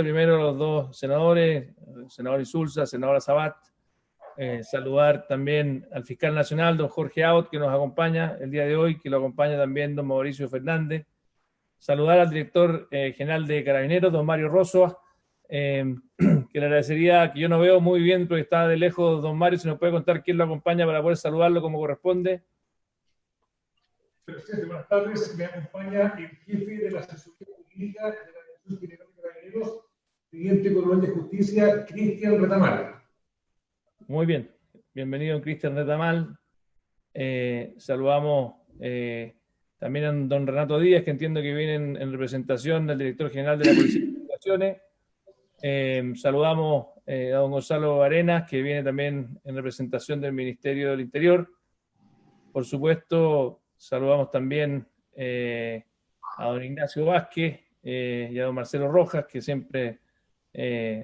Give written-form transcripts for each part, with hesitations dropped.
primero a los dos senadores, el senador Insulza, senadora Sabat. Saludar también al fiscal nacional, don Jorge Aut, que nos acompaña el día de hoy, que lo acompaña también don Mauricio Fernández. Saludar al director general de Carabineros, don Mario Rosso, que le agradecería, que yo no veo muy bien porque está de lejos don Mario, si nos puede contar quién lo acompaña para poder saludarlo como corresponde. Presidente, buenas tardes. Me acompaña el jefe de la asesoría jurídica de la Dirección General de Carabineros, teniente coronel de justicia, Cristian Retamal. Muy bien, bienvenido Cristian Retamal. Saludamos también a don Renato Díaz, que entiendo que viene en representación del director general de la Policía de Investigaciones. Saludamos a don Gonzalo Arenas, que viene también en representación del Ministerio del Interior. Por supuesto, saludamos también a don Ignacio Vázquez y a don Marcelo Rojas, que siempre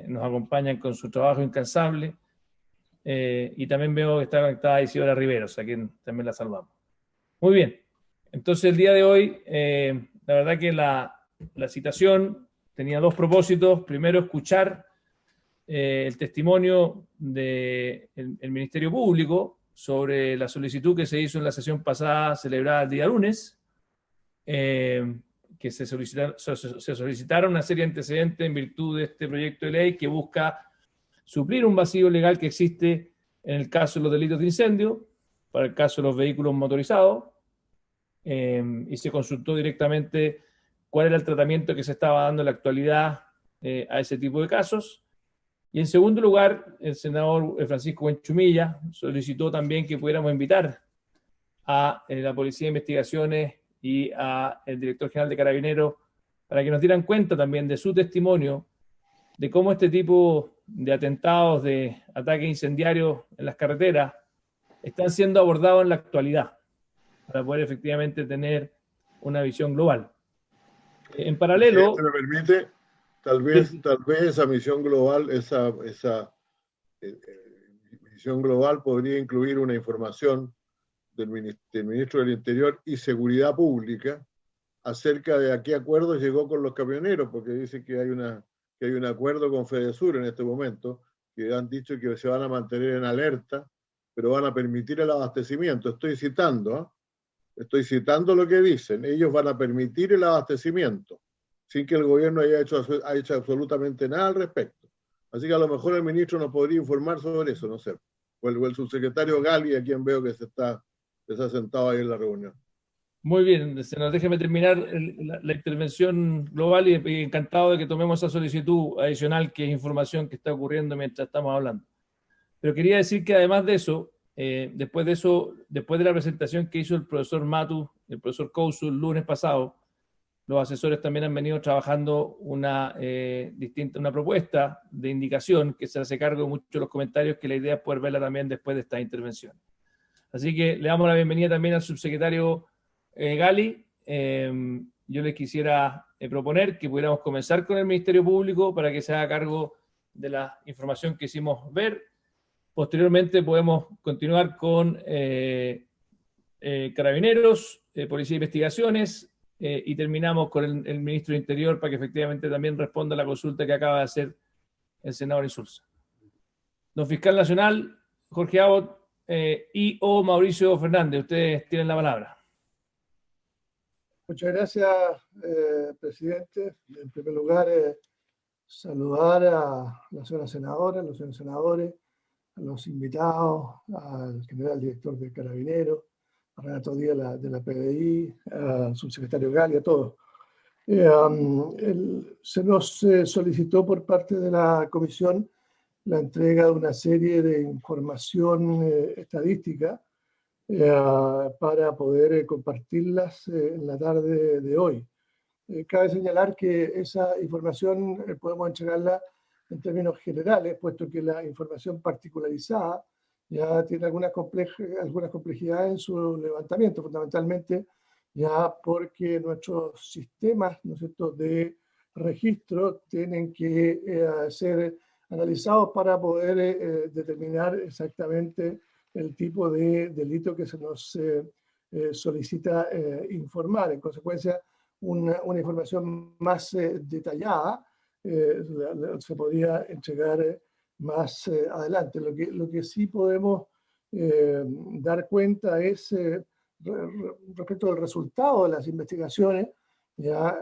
nos acompañan con su trabajo incansable. Y también veo que está conectada Isidora Riveros, a quien también la saludamos. Muy bien, entonces el día de hoy, la verdad que la citación tenía dos propósitos. Primero, escuchar el testimonio del Ministerio Público sobre la solicitud que se hizo en la sesión pasada, celebrada el día lunes, que se solicitaron una serie de antecedentes en virtud de este proyecto de ley que busca suplir un vacío legal que existe en el caso de los delitos de incendio, para el caso de los vehículos motorizados, y se consultó directamente cuál era el tratamiento que se estaba dando en la actualidad a ese tipo de casos. Y en segundo lugar, el senador Francisco Buenchumilla solicitó también que pudiéramos invitar a la Policía de Investigaciones y al director general de Carabineros para que nos dieran cuenta también de su testimonio de cómo este tipo de atentados, de ataques incendiarios en las carreteras están siendo abordados en la actualidad para poder efectivamente tener una visión global. En paralelo... Si me permite, tal vez esa misión global, esa misión global podría incluir una información del ministro del Interior y Seguridad Pública acerca de a qué acuerdo llegó con los camioneros, porque dice que hay un acuerdo con Fedesur en este momento, que han dicho que se van a mantener en alerta, pero van a permitir el abastecimiento. Estoy citando lo que dicen. Ellos van a permitir el abastecimiento, sin que el gobierno haya hecho absolutamente nada al respecto. Así que a lo mejor el ministro nos podría informar sobre eso, no sé. O el subsecretario Gali, a quien veo que se ha sentado ahí en la reunión. Muy bien, déjeme terminar la intervención global y encantado de que tomemos esa solicitud adicional, que es información que está ocurriendo mientras estamos hablando. Pero quería decir que además de eso, después de la presentación que hizo el profesor Matu, el profesor Couso el lunes pasado, los asesores también han venido trabajando una propuesta de indicación que se hace cargo de muchos de los comentarios, que la idea es poder verla también después de esta intervención. Así que le damos la bienvenida también al subsecretario Gali. Yo les quisiera proponer que pudiéramos comenzar con el Ministerio Público para que se haga cargo de la información que hicimos ver. Posteriormente podemos continuar con Carabineros, Policía de Investigaciones, y terminamos con el Ministro de Interior para que efectivamente también responda a la consulta que acaba de hacer el senador Insulza. Don Fiscal Nacional, Jorge Abbott, y Mauricio Fernández, ustedes tienen la palabra. Muchas gracias, presidente. En primer lugar, saludar a la señora senadora, a los señores senadores, a los invitados, al general director de Carabineros, a Renato Díaz de la PDI, al subsecretario Gali, a todos. Se nos solicitó por parte de la comisión la entrega de una serie de información estadística para poder compartirlas en la tarde de hoy. Cabe señalar que esa información podemos entregarla en términos generales, puesto que la información particularizada ya tiene algunas complejidades en su levantamiento, fundamentalmente ya porque nuestros sistemas, ¿no es cierto?, de registro tienen que ser analizados para poder determinar exactamente el tipo de delito que se nos solicita informar. En consecuencia, una información más detallada se podría entregar más adelante. Lo que sí podemos dar cuenta es respecto al resultado de las investigaciones ya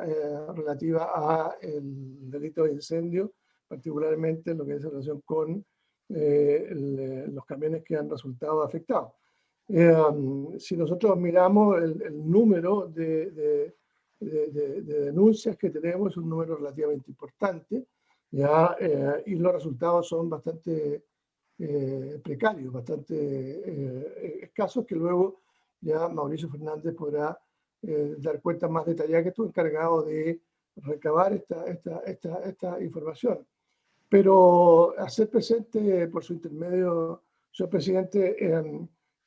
relativa a el delito de incendio, particularmente en lo que es relación con los camiones que han resultado afectados. Si nosotros miramos el número de denuncias que tenemos, es un número relativamente importante, ya, y los resultados son bastante precarios, bastante escasos, que luego ya Mauricio Fernández podrá dar cuenta más detallada, que estuvo encargado de recabar esta información. Pero hacer presente, por su intermedio, señor presidente,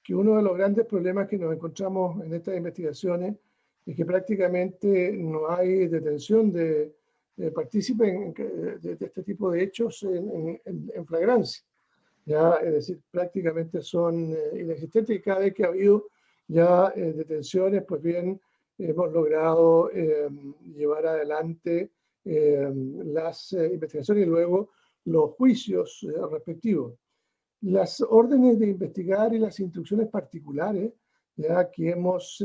que uno de los grandes problemas que nos encontramos en estas investigaciones es que prácticamente no hay detención de partícipes de este tipo de hechos en flagrancia. Ya, es decir, prácticamente son inexistentes, y cada vez que ha habido ya detenciones, pues bien, hemos logrado llevar adelante las investigaciones y luego los juicios respectivos. Las órdenes de investigar y las instrucciones particulares, ya que hemos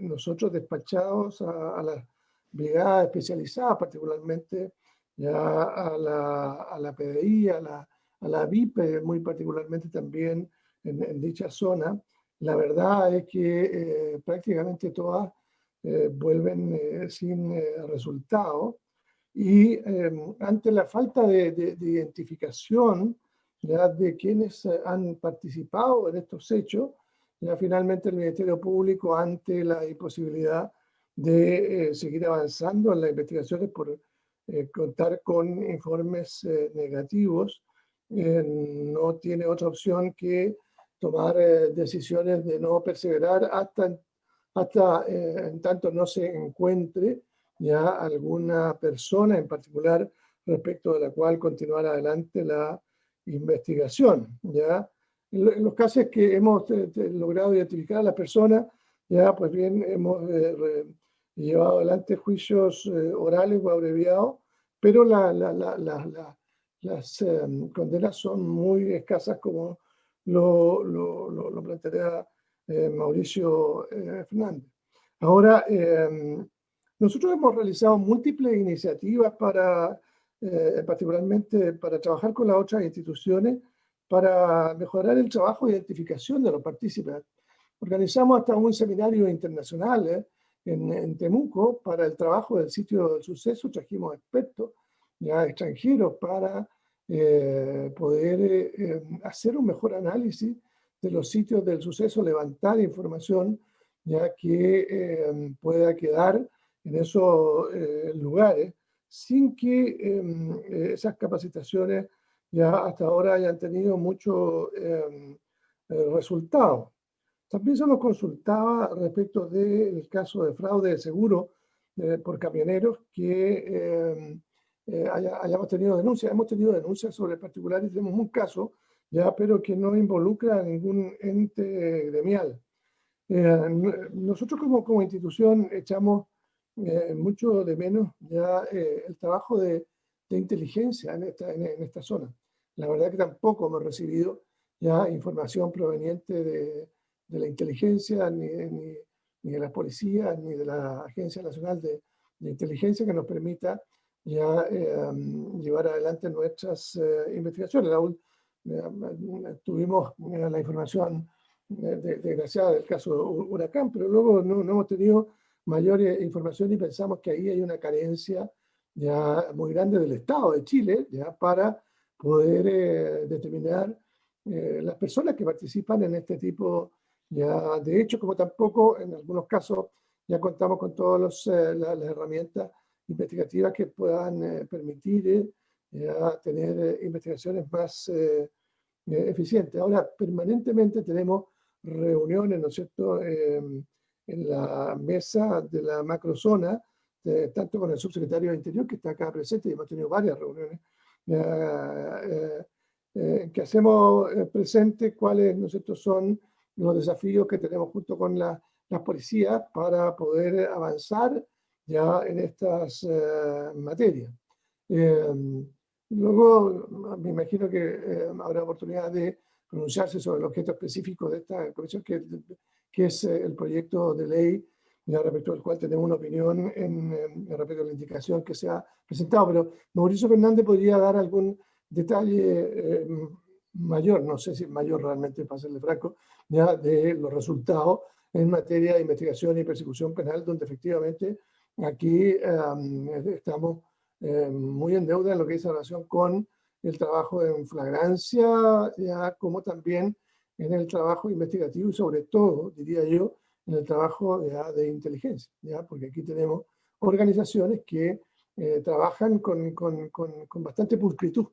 nosotros despachado a las brigadas especializadas, particularmente ya a la PDI, a la VIP, muy particularmente también en dicha zona, la verdad es que prácticamente todas vuelven sin resultado, y ante la falta de identificación ya de quienes han participado en estos hechos, ya finalmente el Ministerio Público, ante la imposibilidad de seguir avanzando en las investigaciones por contar con informes negativos, no tiene otra opción que tomar decisiones de no perseverar hasta en tanto no se encuentre ya alguna persona en particular respecto de la cual continuar adelante la investigación. ¿Ya? En los casos que hemos logrado identificar a la persona, ya pues bien hemos llevado adelante juicios orales o abreviados, pero las condenas son muy escasas, como lo plantearía Mauricio Fernández. Ahora, nosotros hemos realizado múltiples iniciativas para, particularmente para trabajar con las otras instituciones, para mejorar el trabajo de identificación de los partícipes. Organizamos hasta un seminario internacional en Temuco para el trabajo del sitio del suceso. Trajimos expertos ya extranjeros para poder hacer un mejor análisis de los sitios del suceso, levantar información ya que pueda quedar en esos lugares, sin que esas capacitaciones ya hasta ahora hayan tenido mucho resultado. También se nos consultaba respecto del caso de fraude de seguro por camioneros, que hayamos tenido denuncias. Hemos tenido denuncias sobre particulares, tenemos un caso ya, pero que no involucra a ningún ente gremial. Nosotros como institución echamos mucho de menos ya el trabajo de inteligencia en esta zona. La verdad que tampoco hemos recibido ya información proveniente de la inteligencia, ni de la policía, ni de la Agencia Nacional de Inteligencia, que nos permita ya llevar adelante nuestras investigaciones. Tuvimos la información desgraciada del caso Huracán, pero luego no hemos tenido mayor información, y pensamos que ahí hay una carencia ya muy grande del Estado de Chile ya para poder determinar las personas que participan en este tipo ya de hechos, como tampoco en algunos casos ya contamos con todas las herramientas investigativas que puedan permitir ya tener investigaciones más eficientes. Ahora, permanentemente tenemos reuniones, ¿no es cierto?, en la mesa de la macrozona, tanto con el subsecretario de Interior, que está acá presente, y hemos tenido varias reuniones, que hacemos presente cuáles, ¿no es cierto?, son los desafíos que tenemos junto con las policías para poder avanzar ya en estas materias. Luego, me imagino que habrá oportunidad de pronunciarse sobre el objeto específico de esta comisión, que es el proyecto de ley respecto al cual tenemos una opinión respecto a la indicación que se ha presentado. Pero Mauricio Fernández podría dar algún detalle mayor, no sé si mayor realmente, para serle franco, ya de los resultados en materia de investigación y persecución penal, donde efectivamente aquí estamos muy en deuda en lo que es relación con el trabajo en flagrancia, ya como también en el trabajo investigativo y sobre todo, diría yo, en el trabajo ya de inteligencia, ya porque aquí tenemos organizaciones que trabajan con bastante pulcritud.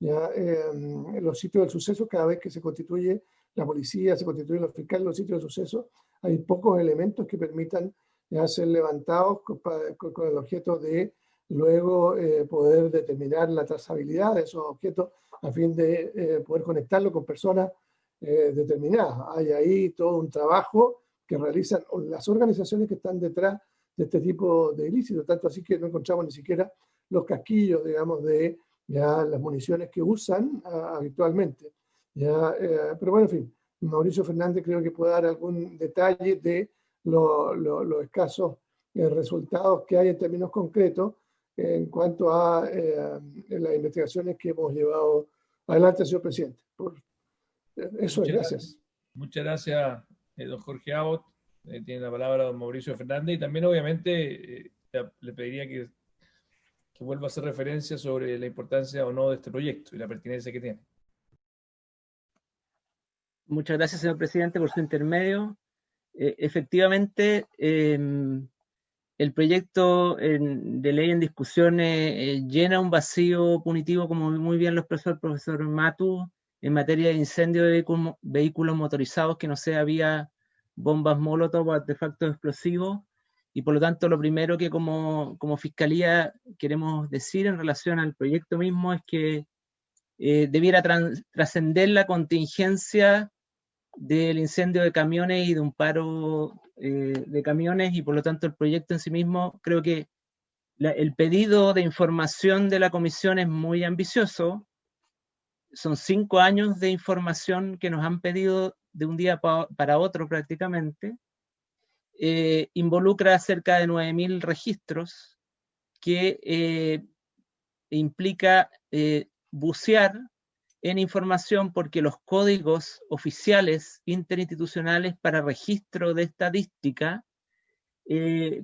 Ya, en los sitios del suceso, cada vez que se constituye la policía, se constituyen los fiscales en los sitios del suceso, hay pocos elementos que permitan ya ser levantados con el objeto de luego poder determinar la trazabilidad de esos objetos a fin de poder conectarlo con personas determinadas. Hay ahí todo un trabajo que realizan las organizaciones que están detrás de este tipo de ilícitos, tanto así que no encontramos ni siquiera los casquillos, digamos, de ya las municiones que usan habitualmente. Ya, pero bueno, en fin, Mauricio Fernández creo que puede dar algún detalle de los escasos resultados que hay en términos concretos en cuanto a las investigaciones que hemos llevado adelante, señor presidente. Eso es, gracias. Muchas gracias, don Jorge Abbott. Tiene la palabra don Mauricio Fernández y también obviamente le pediría que vuelva a hacer referencia sobre la importancia o no de este proyecto y la pertinencia que tiene. Muchas gracias, señor presidente, por su intermedio. Efectivamente, el proyecto de ley en discusión llena un vacío punitivo, como muy bien lo expresó el profesor Matu, en materia de incendio de vehículos motorizados que no sea vía bombas molotov o artefactos explosivos. Y por lo tanto, lo primero que como Fiscalía queremos decir en relación al proyecto mismo es que debiera trascender la contingencia del incendio de camiones y de un paro de camiones, y por lo tanto el proyecto en sí mismo, creo que el pedido de información de la comisión es muy ambicioso. Son 5 años de información que nos han pedido de un día para otro prácticamente. Involucra cerca de 9.000 registros que implica bucear en información, porque los códigos oficiales interinstitucionales para registro de estadística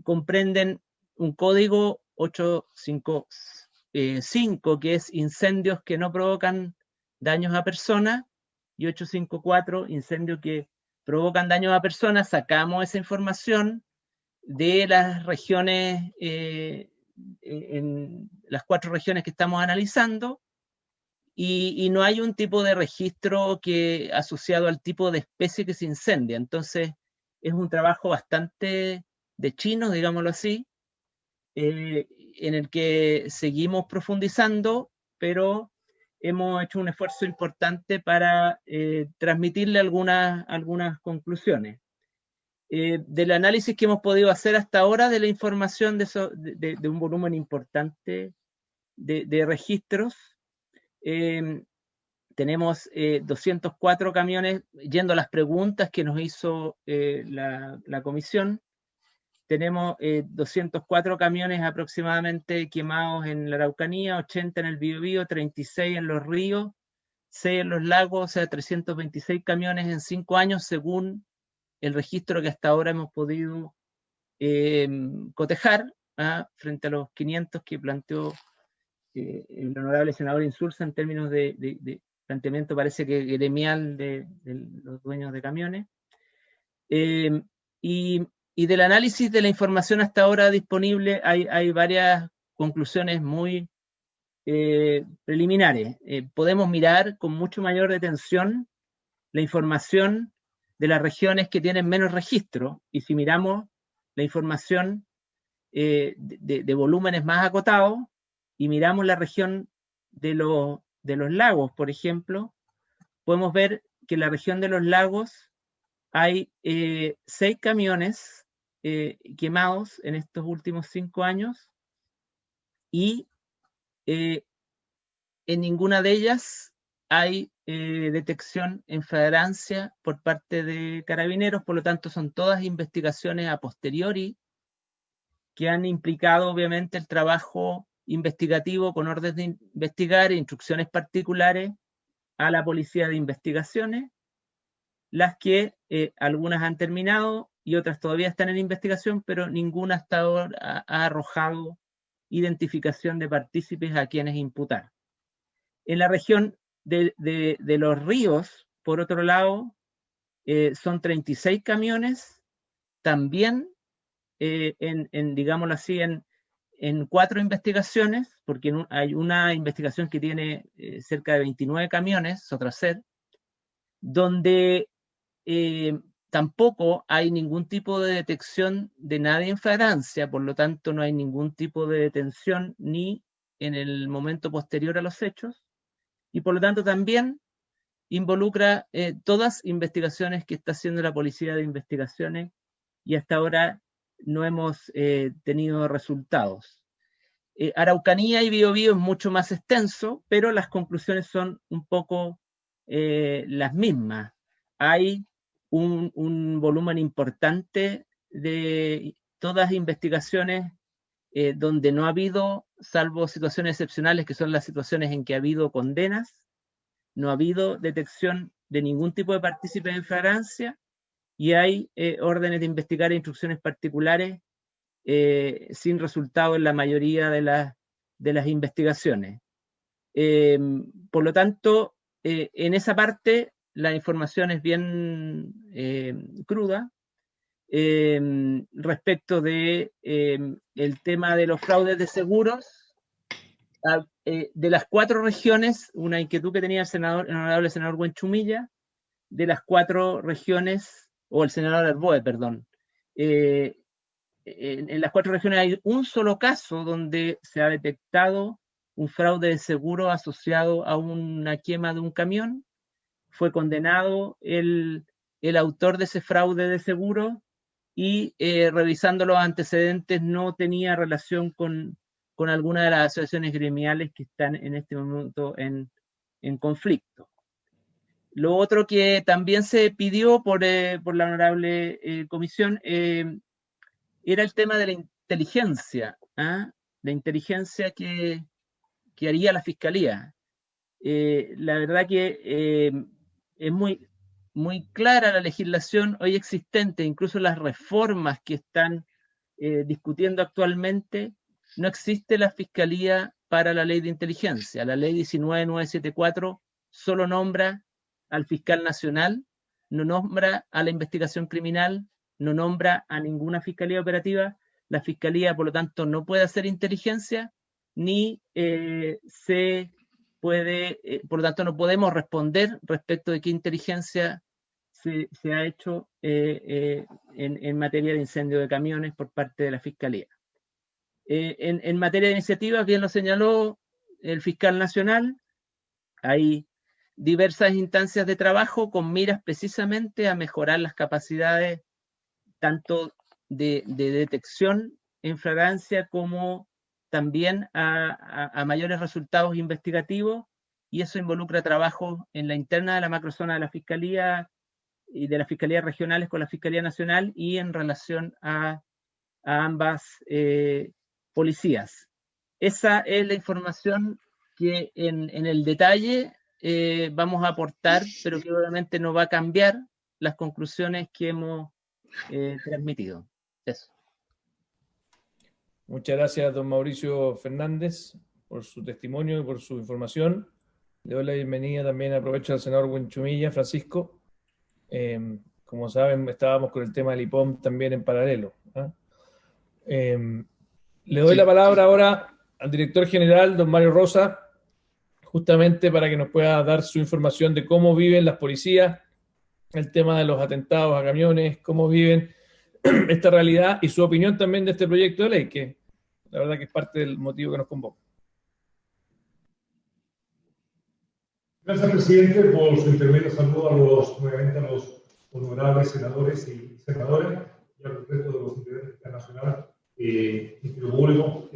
comprenden un código 855, que es incendios que no provocan daños a personas, y 854, incendios que provocan daños a personas. Sacamos esa información de las regiones, en las 4 regiones que estamos analizando, y no hay un tipo de registro asociado al tipo de especie que se incendia. Entonces es un trabajo bastante de chinos, digámoslo así, en el que seguimos profundizando, pero hemos hecho un esfuerzo importante para transmitirle algunas conclusiones. Del análisis que hemos podido hacer hasta ahora de la información de un volumen importante de registros, tenemos 204 camiones, yendo a las preguntas que nos hizo la comisión. Tenemos 204 camiones aproximadamente quemados en la Araucanía, 80 en el Biobío, 36 en los ríos, 6 en los lagos, o sea, 326 camiones en 5 años, según el registro que hasta ahora hemos podido cotejar, frente a los 500 que planteó el honorable senador Insulza en términos de planteamiento, parece que gremial de los dueños de camiones. Y del análisis de la información hasta ahora disponible hay varias conclusiones muy preliminares. Podemos mirar con mucho mayor detención la información de las regiones que tienen menos registro, y si miramos la información de volúmenes más acotados y miramos la región de los lagos, por ejemplo, podemos ver que en la región de los lagos hay 6 camiones quemados en estos últimos 5 años, y en ninguna de ellas hay detección en flagrancia por parte de Carabineros, por lo tanto son todas investigaciones a posteriori que han implicado obviamente el trabajo investigativo con orden de investigar e instrucciones particulares a la Policía de Investigaciones, las que algunas han terminado y otras todavía están en investigación, pero ninguna hasta ahora ha arrojado identificación de partícipes a quienes imputar. En la región de Los Ríos, por otro lado, son 36 camiones, también digámoslo así, en 4 investigaciones, porque hay una investigación que tiene cerca de 29 camiones, Sotracer, donde tampoco hay ningún tipo de detección de nadie en flagrancia, por lo tanto no hay ningún tipo de detención ni en el momento posterior a los hechos, y por lo tanto también involucra todas investigaciones que está haciendo la Policía de Investigaciones y hasta ahora no hemos tenido resultados. Araucanía y Biobío es mucho más extenso, pero las conclusiones son un poco las mismas. Hay un volumen importante de todas investigaciones donde no ha habido, salvo situaciones excepcionales, que son las situaciones en que ha habido condenas, no ha habido detección de ningún tipo de partícipe en flagrancia, y hay órdenes de investigar e instrucciones particulares sin resultado en la mayoría de las investigaciones. Por lo tanto, en esa parte la información es bien cruda. Respecto de el tema de los fraudes de seguros, de las 4 regiones, una inquietud que tenía el honorable senador Buenchumilla, de las 4 regiones, o el senador Arboe, perdón, en las 4 regiones hay un solo caso donde se ha detectado un fraude de seguro asociado a una quema de un camión. Fue condenado el autor de ese fraude de seguro y revisando los antecedentes no tenía relación con alguna de las asociaciones gremiales que están en este momento en conflicto. Lo otro que también se pidió por la honorable comisión era el tema de la inteligencia, la inteligencia que haría la Fiscalía. La verdad que es muy clara la legislación hoy existente, incluso las reformas que están discutiendo actualmente, no existe la Fiscalía para la ley de inteligencia. La ley 19974 solo nombra al fiscal nacional, no nombra a la investigación criminal, no nombra a ninguna fiscalía operativa. La Fiscalía, por lo tanto, no puede hacer inteligencia, ni se puede, por lo tanto, no podemos responder respecto de qué inteligencia se ha hecho en materia de incendio de camiones por parte de la Fiscalía. En materia de iniciativas, bien lo señaló el fiscal nacional, hay diversas instancias de trabajo con miras precisamente a mejorar las capacidades tanto de detección en flagrancia como también a mayores resultados investigativos, y eso involucra trabajo en la interna de la macrozona de la Fiscalía y de las Fiscalías regionales con la Fiscalía Nacional y en relación a ambas policías. Esa es la información que en el detalle vamos a aportar, pero que obviamente no va a cambiar las conclusiones que hemos transmitido. Eso. Muchas gracias, don Mauricio Fernández, por su testimonio y por su información. Le doy la bienvenida también, aprovecho al senador Buenchumilla, Francisco. Como saben, estábamos con el tema del IPOM también en paralelo. Le doy la palabra ahora al director general, don Mario Rosa, justamente para que nos pueda dar su información de cómo viven las policías, el tema de los atentados a camiones, cómo viven esta realidad y su opinión también de este proyecto de ley, que la verdad que es parte del motivo que nos convoca. Gracias, presidente, por su intermedio. Saludo nuevamente a los honorables senadores y senadoras y al resto de los integrantes internacionales, Ministerio Público.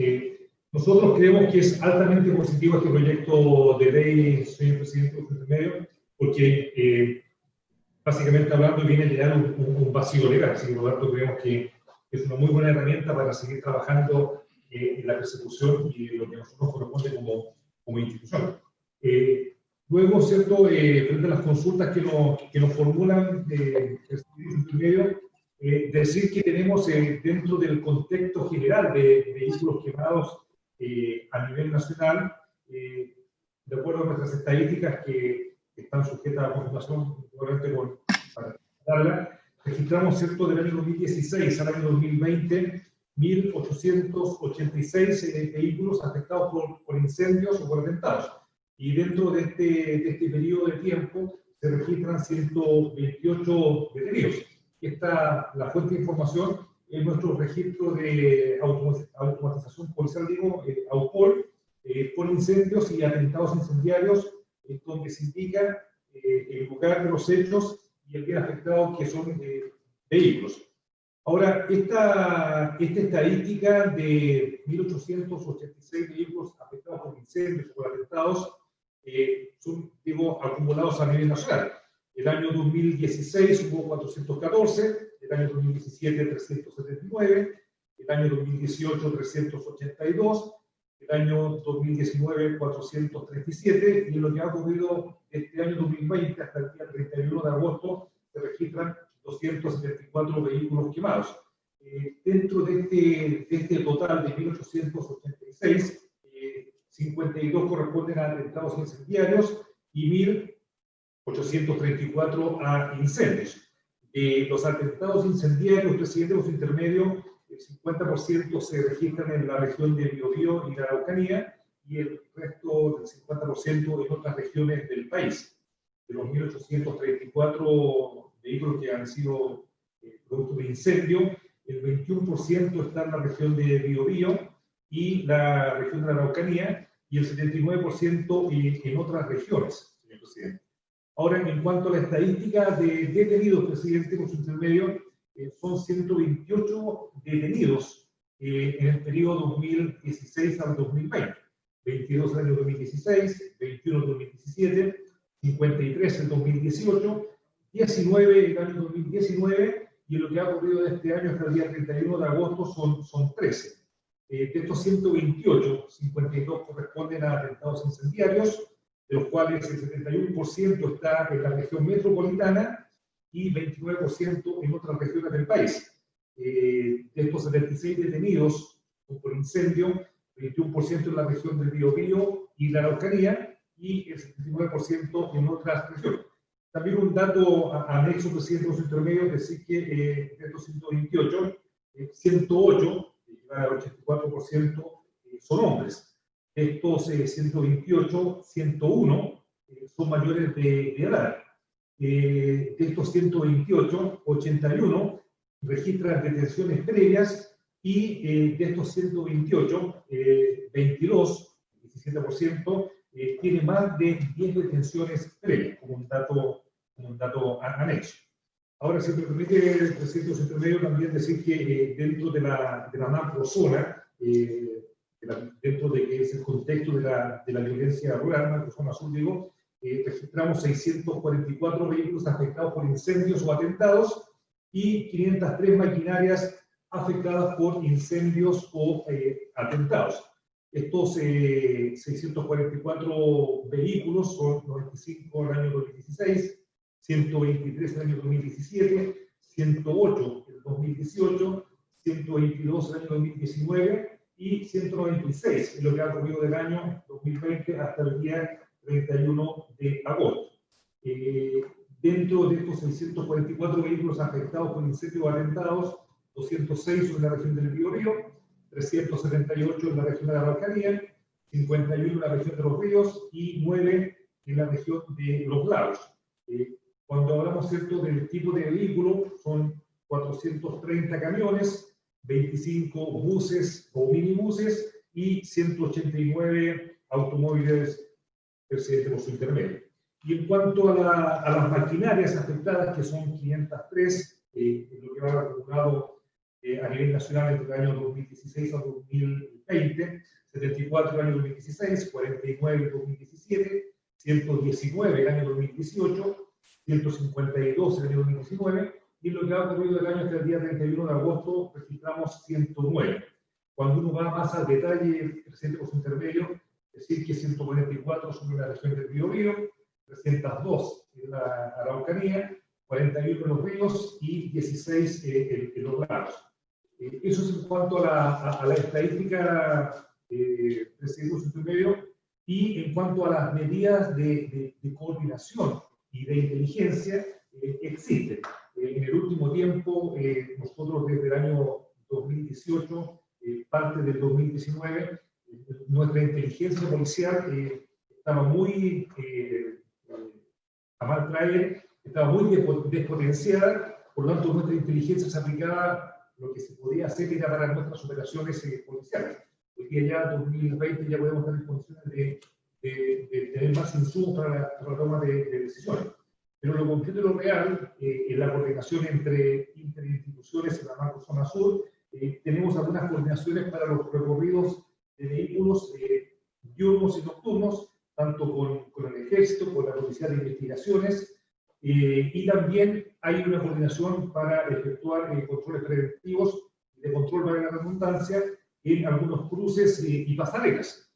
Nosotros creemos que es altamente positivo este proyecto de ley, señor presidente del intermedio, porque básicamente hablando viene a llenar un vacío legal, así que por lo tanto creemos que es una muy buena herramienta para seguir trabajando en la persecución y lo que a nosotros corresponde como institución. Luego, ¿cierto? Frente a las consultas que nos formulan el intermedio, decir que tenemos dentro del contexto general de vehículos quemados a nivel nacional, de acuerdo a nuestras estadísticas que están sujetas a confirmación, probablemente para darla, registramos, ¿cierto?, del año 2016 al año 2020, 1.886 vehículos afectados por incendios o por atentados. Y dentro de este periodo de tiempo se registran 128 detenidos. La fuente de información es nuestro registro de automatización policial, AUPOL, por incendios y atentados incendiarios, donde se indica el lugar de los hechos y el bien afectado, que son vehículos. Ahora, esta estadística de 1.886 vehículos afectados por incendios o por atentados son, acumulados a nivel nacional. El año 2016 hubo 414, el año 2017 379, el año 2018 382, el año 2019 437, y en lo que ha ocurrido este año 2020 hasta el día 31 de agosto se registran 274 vehículos quemados. Dentro de este total de 1.886, 52 corresponden a atentados incendiarios y 1.834 a incendios. Los atentados incendiarios, presidente, los intermedios, el 50% se registran en la región de Biobío y la Araucanía, y el resto del 50% en otras regiones del país. De los 1.834 vehículos que han sido producto de incendio, el 21% está en la región de Biobío y la región de la Araucanía, y el 79% en otras regiones, señor presidente. Ahora, en cuanto a la estadística de detenidos, presidente, por su intermedio, son 128 detenidos en el periodo 2016 al 2020. 22 en el año 2016, 21 en el 2017, 53 en el 2018, 19 en el año 2019, y en lo que ha ocurrido de este año hasta el día 31 de agosto son 13. De estos 128, 52 corresponden a atentados incendiarios, de los cuales el 71% está en la región metropolitana y 29% en otras regiones del país. De estos 76 detenidos por incendio, 21% en la región del Biobío y la Araucanía, y el 79% en otras regiones. También un dato anexo, presidente, de los intermedios, decir que de estos 128, 108, al 84%, son hombres. De estos 128, 101 son mayores de edad. De estos 128, 81 registran detenciones previas, y de estos 128, 22, 17%, tiene más de 10 detenciones previas, como un dato anexo. Ahora, si me permite, el presidente de los intermedios, también decir que dentro de la macrozona, dentro de que es el contexto de la violencia rural, macrozona sur, registramos 644 vehículos afectados por incendios o atentados y 503 maquinarias afectadas por incendios o atentados. Estos 644 vehículos son 95 en el año 2016, 123 en el año 2017, 108 en el 2018, 122 en el año 2019 y 196 en lo que ha ocurrido del año 2020 hasta el día 31 de agosto. Dentro de estos 644 vehículos afectados por incendios o atentados, 206 son en la región del Biobío, 378 en la región de la Araucanía, 51 en la región de los ríos y 9 en la región de los lagos. Cuando hablamos, ¿cierto?, del tipo de vehículo, son 430 camiones, 25 buses o minibuses y 189 automóviles, presidente, por su intermedio. Y en cuanto a las maquinarias afectadas, que son 503, lo que va acumulado a nivel nacional entre el año 2016 a 2020, 74 el año 2016, 49 el 2017, 119 el año 2018, 152 el año 2019, y en lo que ha ocurrido del año hasta el día 31 de agosto registramos 109. Cuando uno va más al detalle, presidente, por su intermedio, decir que 144 son en la región del Biobío, 302 en la Araucanía, 41 en los ríos y 16 en los lagos. Eso es en cuanto a la estadística, presidente, por su intermedio, y en cuanto a las medidas de coordinación y de inteligencia, existen. En el último tiempo, nosotros desde el año 2018, parte del 2019, nuestra inteligencia policial estaba muy, a mal traer, estaba muy despotenciada, por lo tanto nuestra inteligencia se aplicaba, lo que se podía hacer era para nuestras operaciones policiales. Hoy día ya, 2020, ya podemos estar en condiciones de tener más insumos para la toma de decisiones. Pero lo concreto y lo real, en la coordinación entre interinstituciones en la macrozona sur, tenemos algunas coordinaciones para los recorridos de vehículos diurnos y nocturnos, tanto con el Ejército, con la Policía de Investigaciones, y también hay una coordinación para efectuar controles preventivos de control para la redundancia en algunos cruces y pasarelas.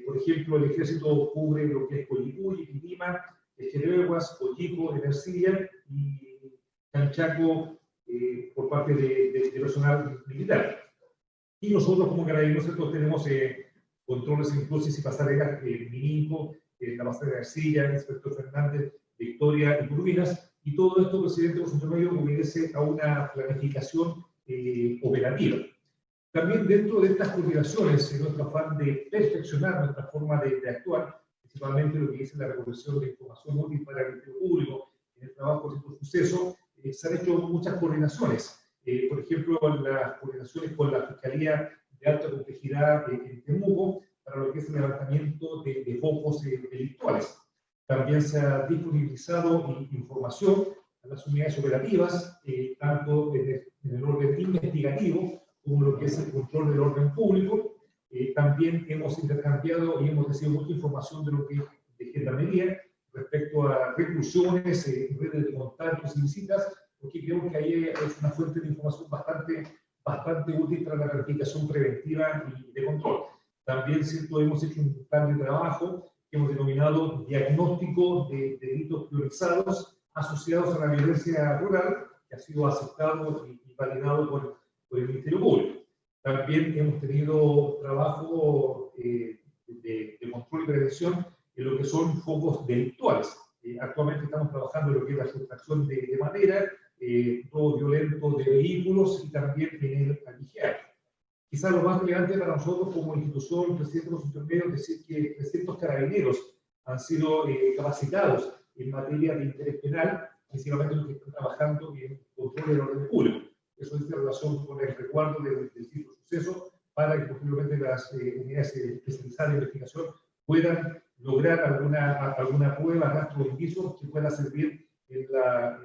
Por ejemplo, el Ejército cubre lo que es Coyipulli, Lima, Jereguas, Coyico, Ercilla y Chanchaco por parte de personal militar. Y nosotros como Carabineros tenemos controles en cruces y pasarelas en Mininco, la pasarela de Ercilla, Inspector Fernández, Victoria y Turbinas, y todo esto, presidente, por su intermedio, obedece a una planificación operativa. También dentro de estas coordinaciones, en nuestro afán de perfeccionar nuestra forma de actuar, principalmente lo que dice la recolección de información útil para el Ministerio Público, en el trabajo de estos sucesos, se han hecho muchas coordinaciones. Por ejemplo, las coordinaciones con la Fiscalía de Alta Complejidad en Temuco, para lo que es el levantamiento de focos delictuales. También se ha disponibilizado información a las unidades operativas, tanto en el orden investigativo como lo que es el control del orden público. También hemos intercambiado y hemos recibido mucha información de lo que es de gendarmería respecto a reclusiones, redes de contactos y visitas, porque creo que ahí es una fuente de información bastante útil para la planificación preventiva y de control. También hemos hecho un plan de trabajo que hemos denominado diagnóstico de delitos priorizados asociados a la violencia rural, que ha sido aceptado y validado por el Ministerio Público. También hemos tenido trabajo de control y prevención en lo que son focos delictuales. Actualmente estamos trabajando en lo que es la sustracción de madera, robo violento de vehículos y también en el alquiler. Quizás lo más relevante para nosotros como institución, presidente de los intermedios, es decir que 300 carabineros han sido capacitados en materia de interés penal, principalmente los que están trabajando en control del orden público. Eso es en relación con el resguardo del sitio de suceso para que posiblemente las unidades especializadas de investigación puedan lograr alguna prueba, rastro o indicio que pueda servir en la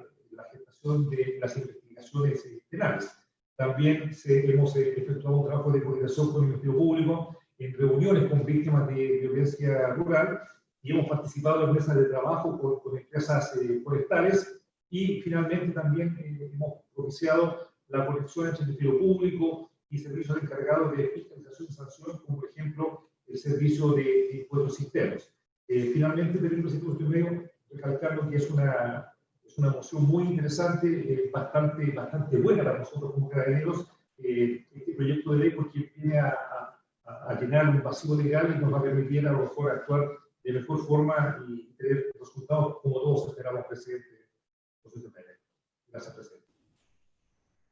gestación de las investigaciones penales. También hemos efectuado un trabajo de coordinación con el Ministerio Público en reuniones con víctimas de violencia rural y hemos participado en mesas de trabajo con empresas forestales y finalmente también hemos propiciado la conexión entre el Ministerio Público y servicios encargados de fiscalización y sanción, como por ejemplo el servicio de impuestos internos. Finalmente, tenemos este medio recalcando que es una moción muy interesante, bastante buena para nosotros como carabineros, este proyecto de ley, porque viene a llenar un vacío legal y nos va a permitir a lo mejor actuar de mejor forma y tener resultados como todos esperamos, presidente. Gracias, presidente.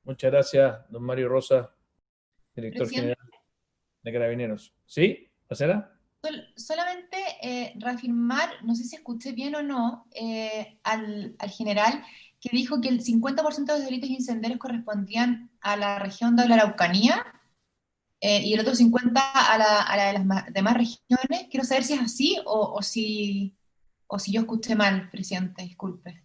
Muchas gracias, don Mario Rosa, director general de Carabineros. ¿Sí? ¿Pasará? Solamente reafirmar, no sé si escuché bien o no, al general que dijo que el 50% de los delitos incendiarios correspondían a la región de la Araucanía y el otro 50% a la de las demás regiones. Quiero saber si es así o si yo escuché mal, presidente, disculpe.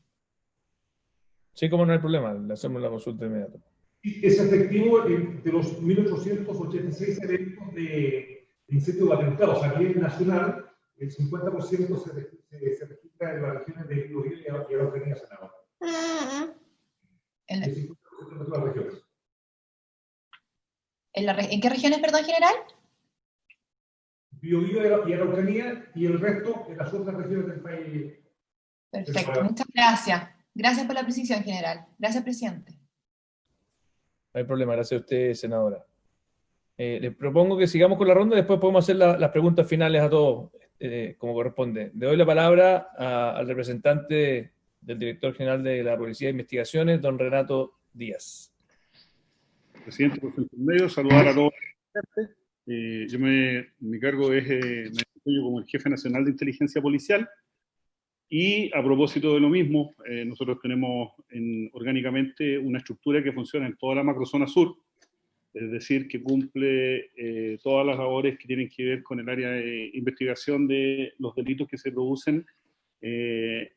Sí, como no hay problema, le hacemos la consulta inmediata. Es efectivo de los 1.886 eventos de incendios o atentados a nivel nacional, el 50% se registra en las regiones de Biobío y Araucanía, senador. El 50% de todas las regiones. ¿En qué regiones, perdón, general? Biobío y Araucanía, y el resto en las otras regiones del país. Perfecto, muchas gracias. Gracias por la precisión, general. Gracias, presidente. No hay problema, gracias a usted, senadora. Les propongo que sigamos con la ronda y después podemos hacer las preguntas finales a todos, como corresponde. Le doy la palabra al representante del director general de la Policía de Investigaciones, don Renato Díaz. Presidente, por su intermedio, saludar a todos. Mi cargo es, me desempeño como el jefe nacional de inteligencia policial, y a propósito de lo mismo, nosotros tenemos orgánicamente una estructura que funciona en toda la macrozona sur, es decir, que cumple todas las labores que tienen que ver con el área de investigación de los delitos que se producen en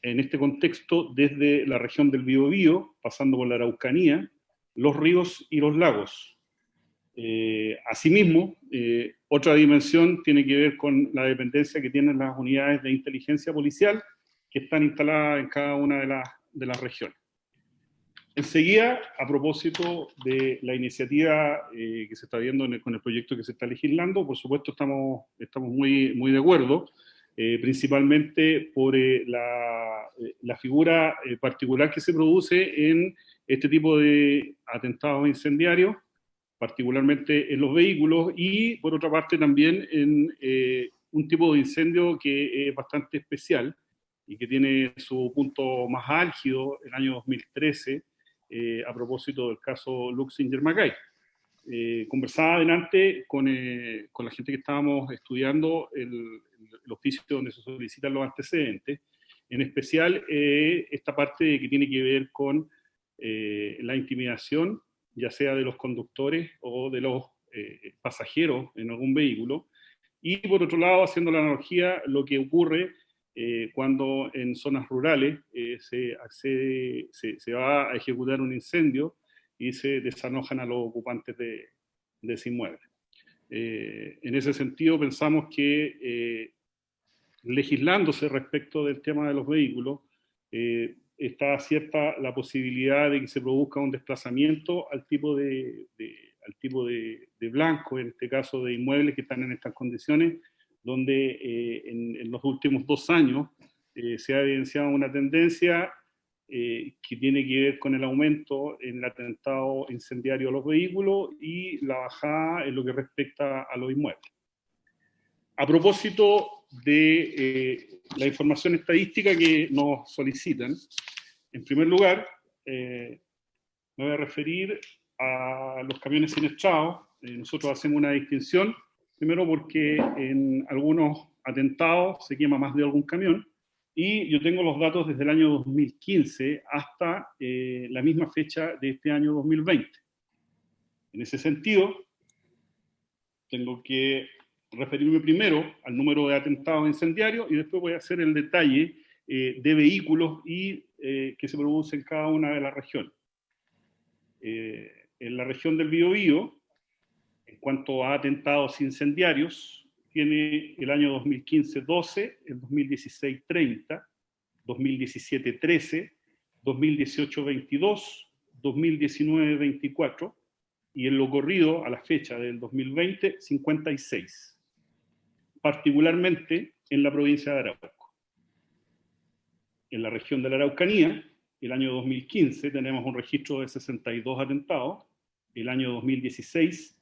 este contexto desde la región del Biobío, pasando por la Araucanía, los ríos y los lagos. Asimismo, otra dimensión tiene que ver con la dependencia que tienen las unidades de inteligencia policial que están instaladas en cada una de las regiones. Enseguida, a propósito de la iniciativa que se está viendo con el proyecto que se está legislando, por supuesto estamos muy de acuerdo, principalmente por la figura particular que se produce en este tipo de atentados incendiarios, particularmente en los vehículos, y por otra parte también en un tipo de incendio que es bastante especial y que tiene su punto más álgido el año 2013, a propósito del caso Luxinger-Mackay. Conversaba adelante con la gente que estábamos estudiando el oficio donde se solicitan los antecedentes, en especial esta parte que tiene que ver con la intimidación, ya sea de los conductores o de los pasajeros en algún vehículo, y por otro lado, haciendo la analogía, lo que ocurre cuando en zonas rurales se va a ejecutar un incendio y se desalojan a los ocupantes de ese inmueble. En ese sentido, pensamos que legislándose respecto del tema de los vehículos, está cierta la posibilidad de que se produzca un desplazamiento al tipo de blanco, en este caso de inmuebles que están en estas condiciones, donde en los últimos 2 años se ha evidenciado una tendencia que tiene que ver con el aumento en el atentado incendiario a los vehículos y la bajada en lo que respecta a los inmuebles. A propósito de la información estadística que nos solicitan, en primer lugar, me voy a referir a los camiones siniestrados. Nosotros hacemos una distinción, primero porque en algunos atentados se quema más de algún camión, y yo tengo los datos desde el año 2015 hasta la misma fecha de este año 2020. En ese sentido, tengo que referirme primero al número de atentados incendiarios y después voy a hacer el detalle de vehículos y que se producen en cada una de las regiones. En la región del Biobío, en cuanto a atentados incendiarios, tiene el año 2015 12, el 2016 30, 2017 13, 2018 22, 2019 24 y en lo corrido a la fecha del 2020 56, particularmente en la provincia de Arauco. En la región de la Araucanía, el año 2015 tenemos un registro de 62 atentados, el año 2016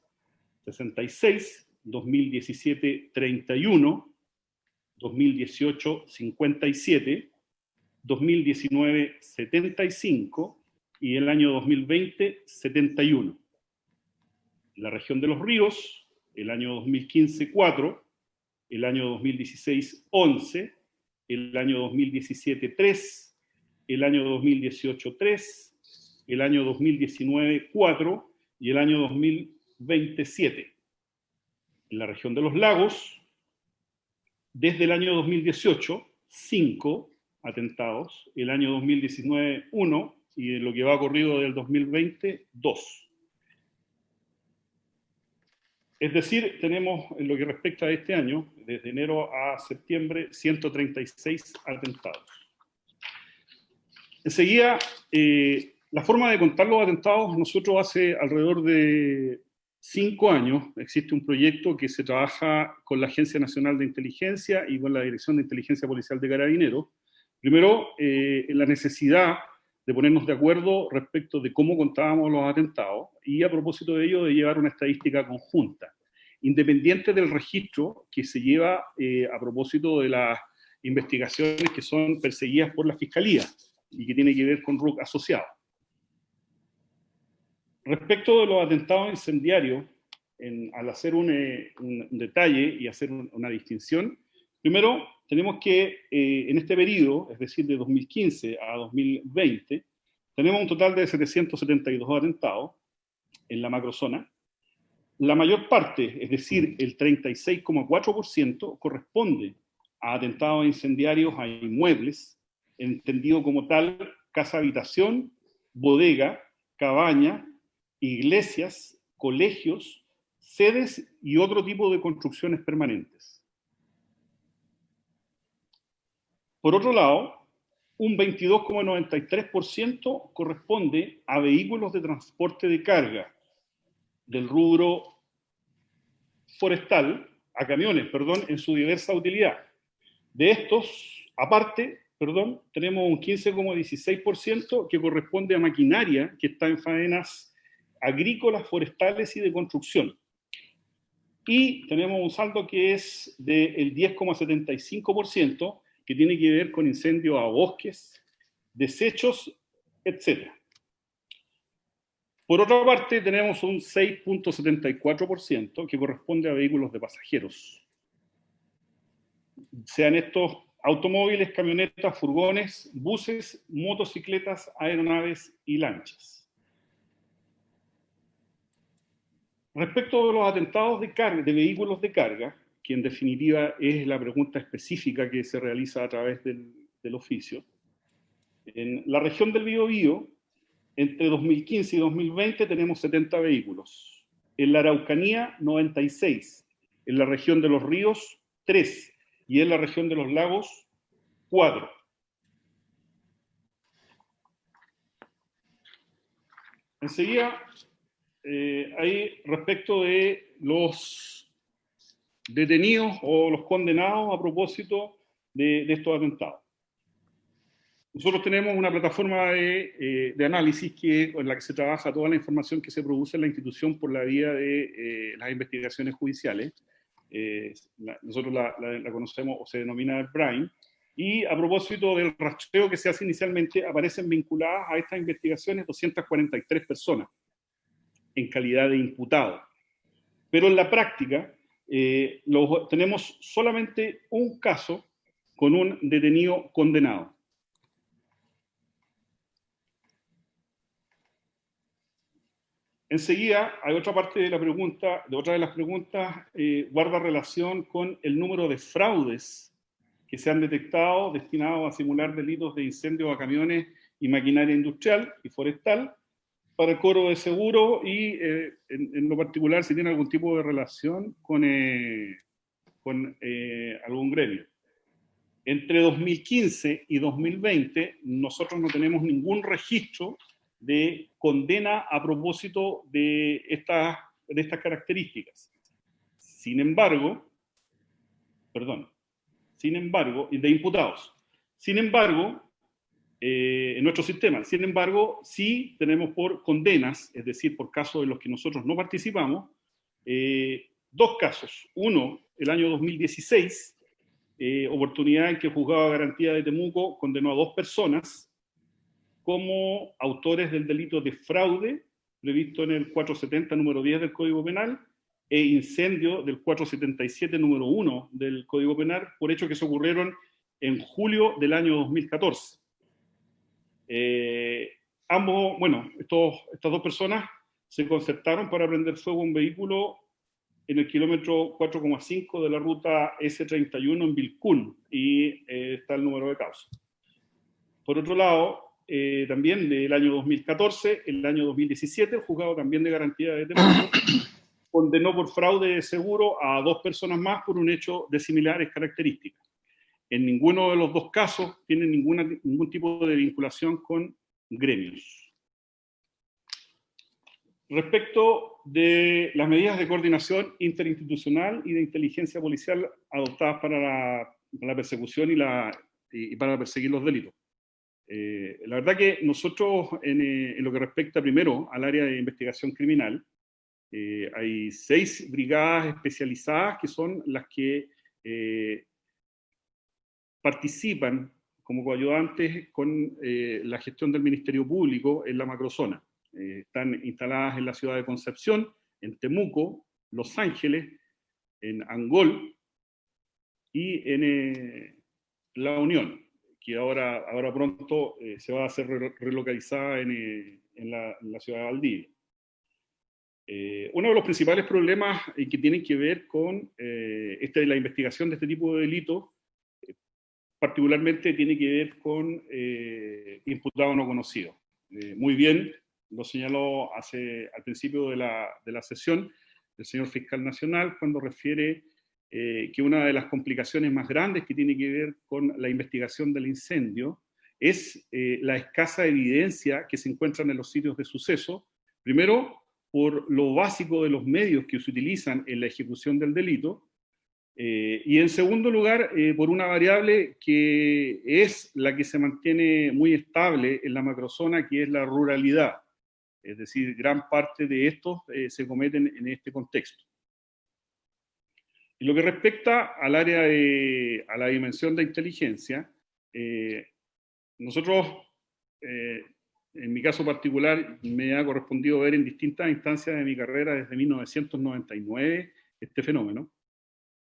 66, 2017 31, 2018 57, 2019 75 y el año 2020 71. En la región de los ríos, el año 2015 4, el año 2016 11, el año 2017 3, el año 2018 3, el año 2019 4 y el año 2027. En la región de los lagos, desde el año 2018, 5 atentados, el año 2019, 1, y en lo que va corrido del 2020, 2. Es decir, tenemos en lo que respecta a este año, desde enero a septiembre, 136 atentados. Enseguida, la forma de contar los atentados, nosotros hace alrededor de 5 años existe un proyecto que se trabaja con la Agencia Nacional de Inteligencia y con la Dirección de Inteligencia Policial de Carabineros. Primero, la necesidad de ponernos de acuerdo respecto de cómo contábamos los atentados y a propósito de ello de llevar una estadística conjunta, independiente del registro que se lleva a propósito de las investigaciones que son perseguidas por la Fiscalía y que tiene que ver con RUC asociado. Respecto de los atentados incendiarios, al hacer un detalle y hacer una distinción, primero tenemos que en este periodo, es decir, de 2015 a 2020, tenemos un total de 772 atentados en la macrozona. La mayor parte, es decir, el 36,4%, corresponde a atentados incendiarios a inmuebles, entendido como tal, casa-habitación, bodega, cabaña, iglesias, colegios, sedes y otro tipo de construcciones permanentes. Por otro lado, un 22,93% corresponde a vehículos de transporte de carga del rubro forestal, a camiones, en su diversa utilidad. De estos, aparte, tenemos un 15,16% que corresponde a maquinaria que está en faenas agrícolas, forestales y de construcción. Y tenemos un saldo que es del 10,75%, que tiene que ver con incendios a bosques, desechos, etc. Por otra parte, tenemos un 6,74% que corresponde a vehículos de pasajeros. Sean estos automóviles, camionetas, furgones, buses, motocicletas, aeronaves y lanchas. Respecto de los atentados de carga, de vehículos de carga, que en definitiva es la pregunta específica que se realiza a través del oficio, en la región del Biobío, entre 2015 y 2020 tenemos 70 vehículos. En la Araucanía, 96. En la región de los ríos, 3. Y en la región de los lagos, 4. Enseguida, ahí respecto de los detenidos o los condenados a propósito de estos atentados. Nosotros tenemos una plataforma de análisis en la que se trabaja toda la información que se produce en la institución por la vía de las investigaciones judiciales. Nosotros la conocemos o se denomina el PRIME. Y a propósito del rastreo que se hace inicialmente, aparecen vinculadas a estas investigaciones 243 personas en calidad de imputados. Pero en la práctica, tenemos solamente un caso con un detenido condenado. Enseguida, hay otra parte de la pregunta, otra de las preguntas guarda relación con el número de fraudes que se han detectado destinados a simular delitos de incendio a camiones y maquinaria industrial y forestal para el cobro de seguro y, en lo particular, si tiene algún tipo de relación con algún gremio. Entre 2015 y 2020, nosotros no tenemos ningún registro de condena a propósito de estas características. Sin embargo, y de imputados. Sin embargo, en nuestro sistema, sí tenemos por condenas, es decir, por casos en los que nosotros no participamos, 2 casos. Uno, el año 2016, oportunidad en que el Juzgado de Garantía de Temuco condenó a 2 personas como autores del delito de fraude, previsto en el 470, número 10 del Código Penal, e incendio del 477, número 1 del Código Penal, por hechos que se ocurrieron en julio del año 2014. Estas 2 personas se concertaron para prender fuego a un vehículo en el kilómetro 4,5 de la ruta S31 en Vilcún, y está el número de causa. Por otro lado, también del año 2014, el año 2017, el Juzgado también de Garantía de Temuco condenó por fraude de seguro a 2 personas más por un hecho de similares características. En ninguno de los 2 casos tiene ningún tipo de vinculación con gremios. Respecto de las medidas de coordinación interinstitucional y de inteligencia policial adoptadas para la persecución y para perseguir los delitos. La verdad que nosotros, en lo que respecta primero al área de investigación criminal, hay 6 brigadas especializadas que son las que participan como coayudantes con la gestión del Ministerio Público en la macrozona. Están instaladas en la ciudad de Concepción, en Temuco, Los Ángeles, en Angol y en La Unión, que ahora pronto se va a hacer relocalizada en la ciudad de Valdivia. Uno de los principales problemas que tienen que ver con la investigación de este tipo de delitos, particularmente tiene que ver con imputados no conocidos. Muy bien lo señaló al principio de la sesión el señor fiscal nacional cuando refiere que una de las complicaciones más grandes que tiene que ver con la investigación del incendio es la escasa evidencia que se encuentran en los sitios de suceso, primero por lo básico de los medios que se utilizan en la ejecución del delito, y en segundo lugar, por una variable que es la que se mantiene muy estable en la macrozona, que es la ruralidad. Es decir, gran parte de estos se cometen en este contexto. En lo que respecta al área a la dimensión de inteligencia, nosotros, en mi caso particular, me ha correspondido ver en distintas instancias de mi carrera desde 1999 este fenómeno.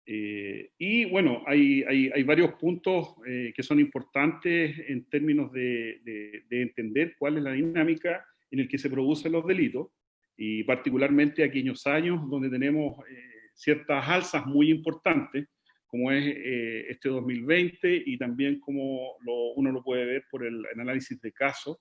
Y bueno, hay varios puntos que son importantes en términos de entender cuál es la dinámica en el que se producen los delitos, y particularmente aquellos años donde tenemos ciertas alzas muy importantes, como es este 2020, y también como uno lo puede ver por el análisis de casos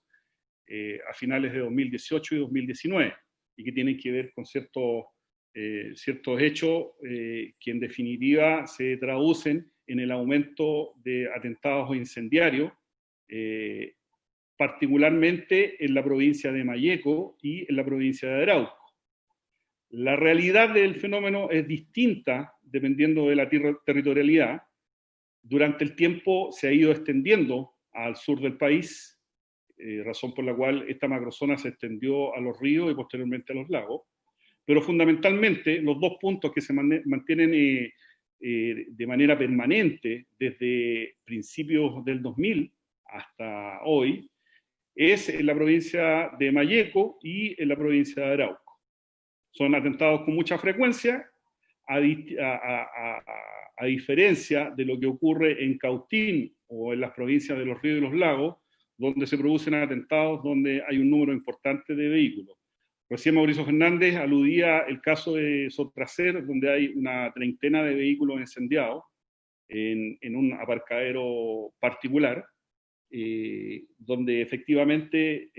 a finales de 2018 y 2019, y que tienen que ver con ciertos hechos que en definitiva se traducen en el aumento de atentados incendiarios, particularmente en la provincia de Malleco y en la provincia de Arauco. La realidad del fenómeno es distinta dependiendo de la territorialidad. Durante el tiempo se ha ido extendiendo al sur del país, razón por la cual esta macrozona se extendió a los ríos y posteriormente a los lagos. Pero fundamentalmente los 2 puntos que se mantienen de manera permanente desde principios del 2000 hasta hoy es en la provincia de Malleco y en la provincia de Arauco. Son atentados con mucha frecuencia, a diferencia de lo que ocurre en Cautín o en las provincias de los ríos y los lagos, donde se producen atentados donde hay un número importante de vehículos. Recién Mauricio Fernández aludía el caso de Sotracer, donde hay una treintena de vehículos incendiados en un aparcadero particular, donde efectivamente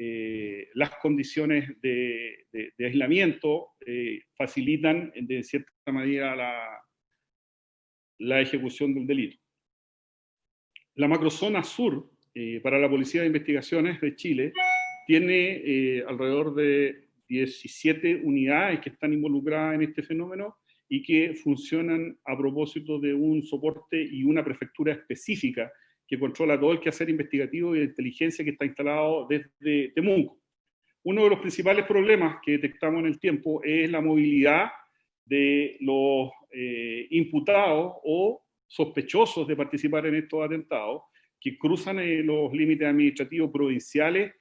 las condiciones de aislamiento facilitan de cierta manera la ejecución del delito. La macrozona sur, para la Policía de Investigaciones de Chile, tiene alrededor de 17 unidades que están involucradas en este fenómeno y que funcionan a propósito de un soporte y una prefectura específica que controla todo el quehacer investigativo y de inteligencia que está instalado desde Temuco. Uno de los principales problemas que detectamos en el tiempo es la movilidad de los imputados o sospechosos de participar en estos atentados, que cruzan los límites administrativos provinciales,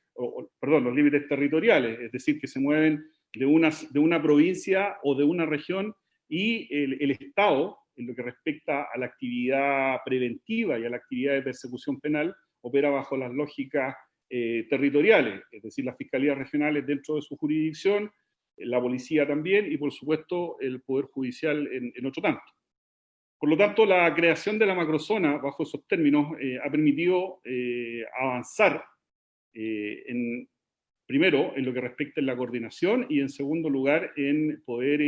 los límites territoriales, es decir, que se mueven de una provincia o de una región, y el Estado, en lo que respecta a la actividad preventiva y a la actividad de persecución penal, opera bajo las lógicas territoriales, es decir, las fiscalías regionales dentro de su jurisdicción, la policía también, y por supuesto el Poder Judicial en otro tanto. Por lo tanto, la creación de la macrozona, bajo esos términos, ha permitido avanzar en primero, en lo que respecta a la coordinación y en segundo lugar, en poder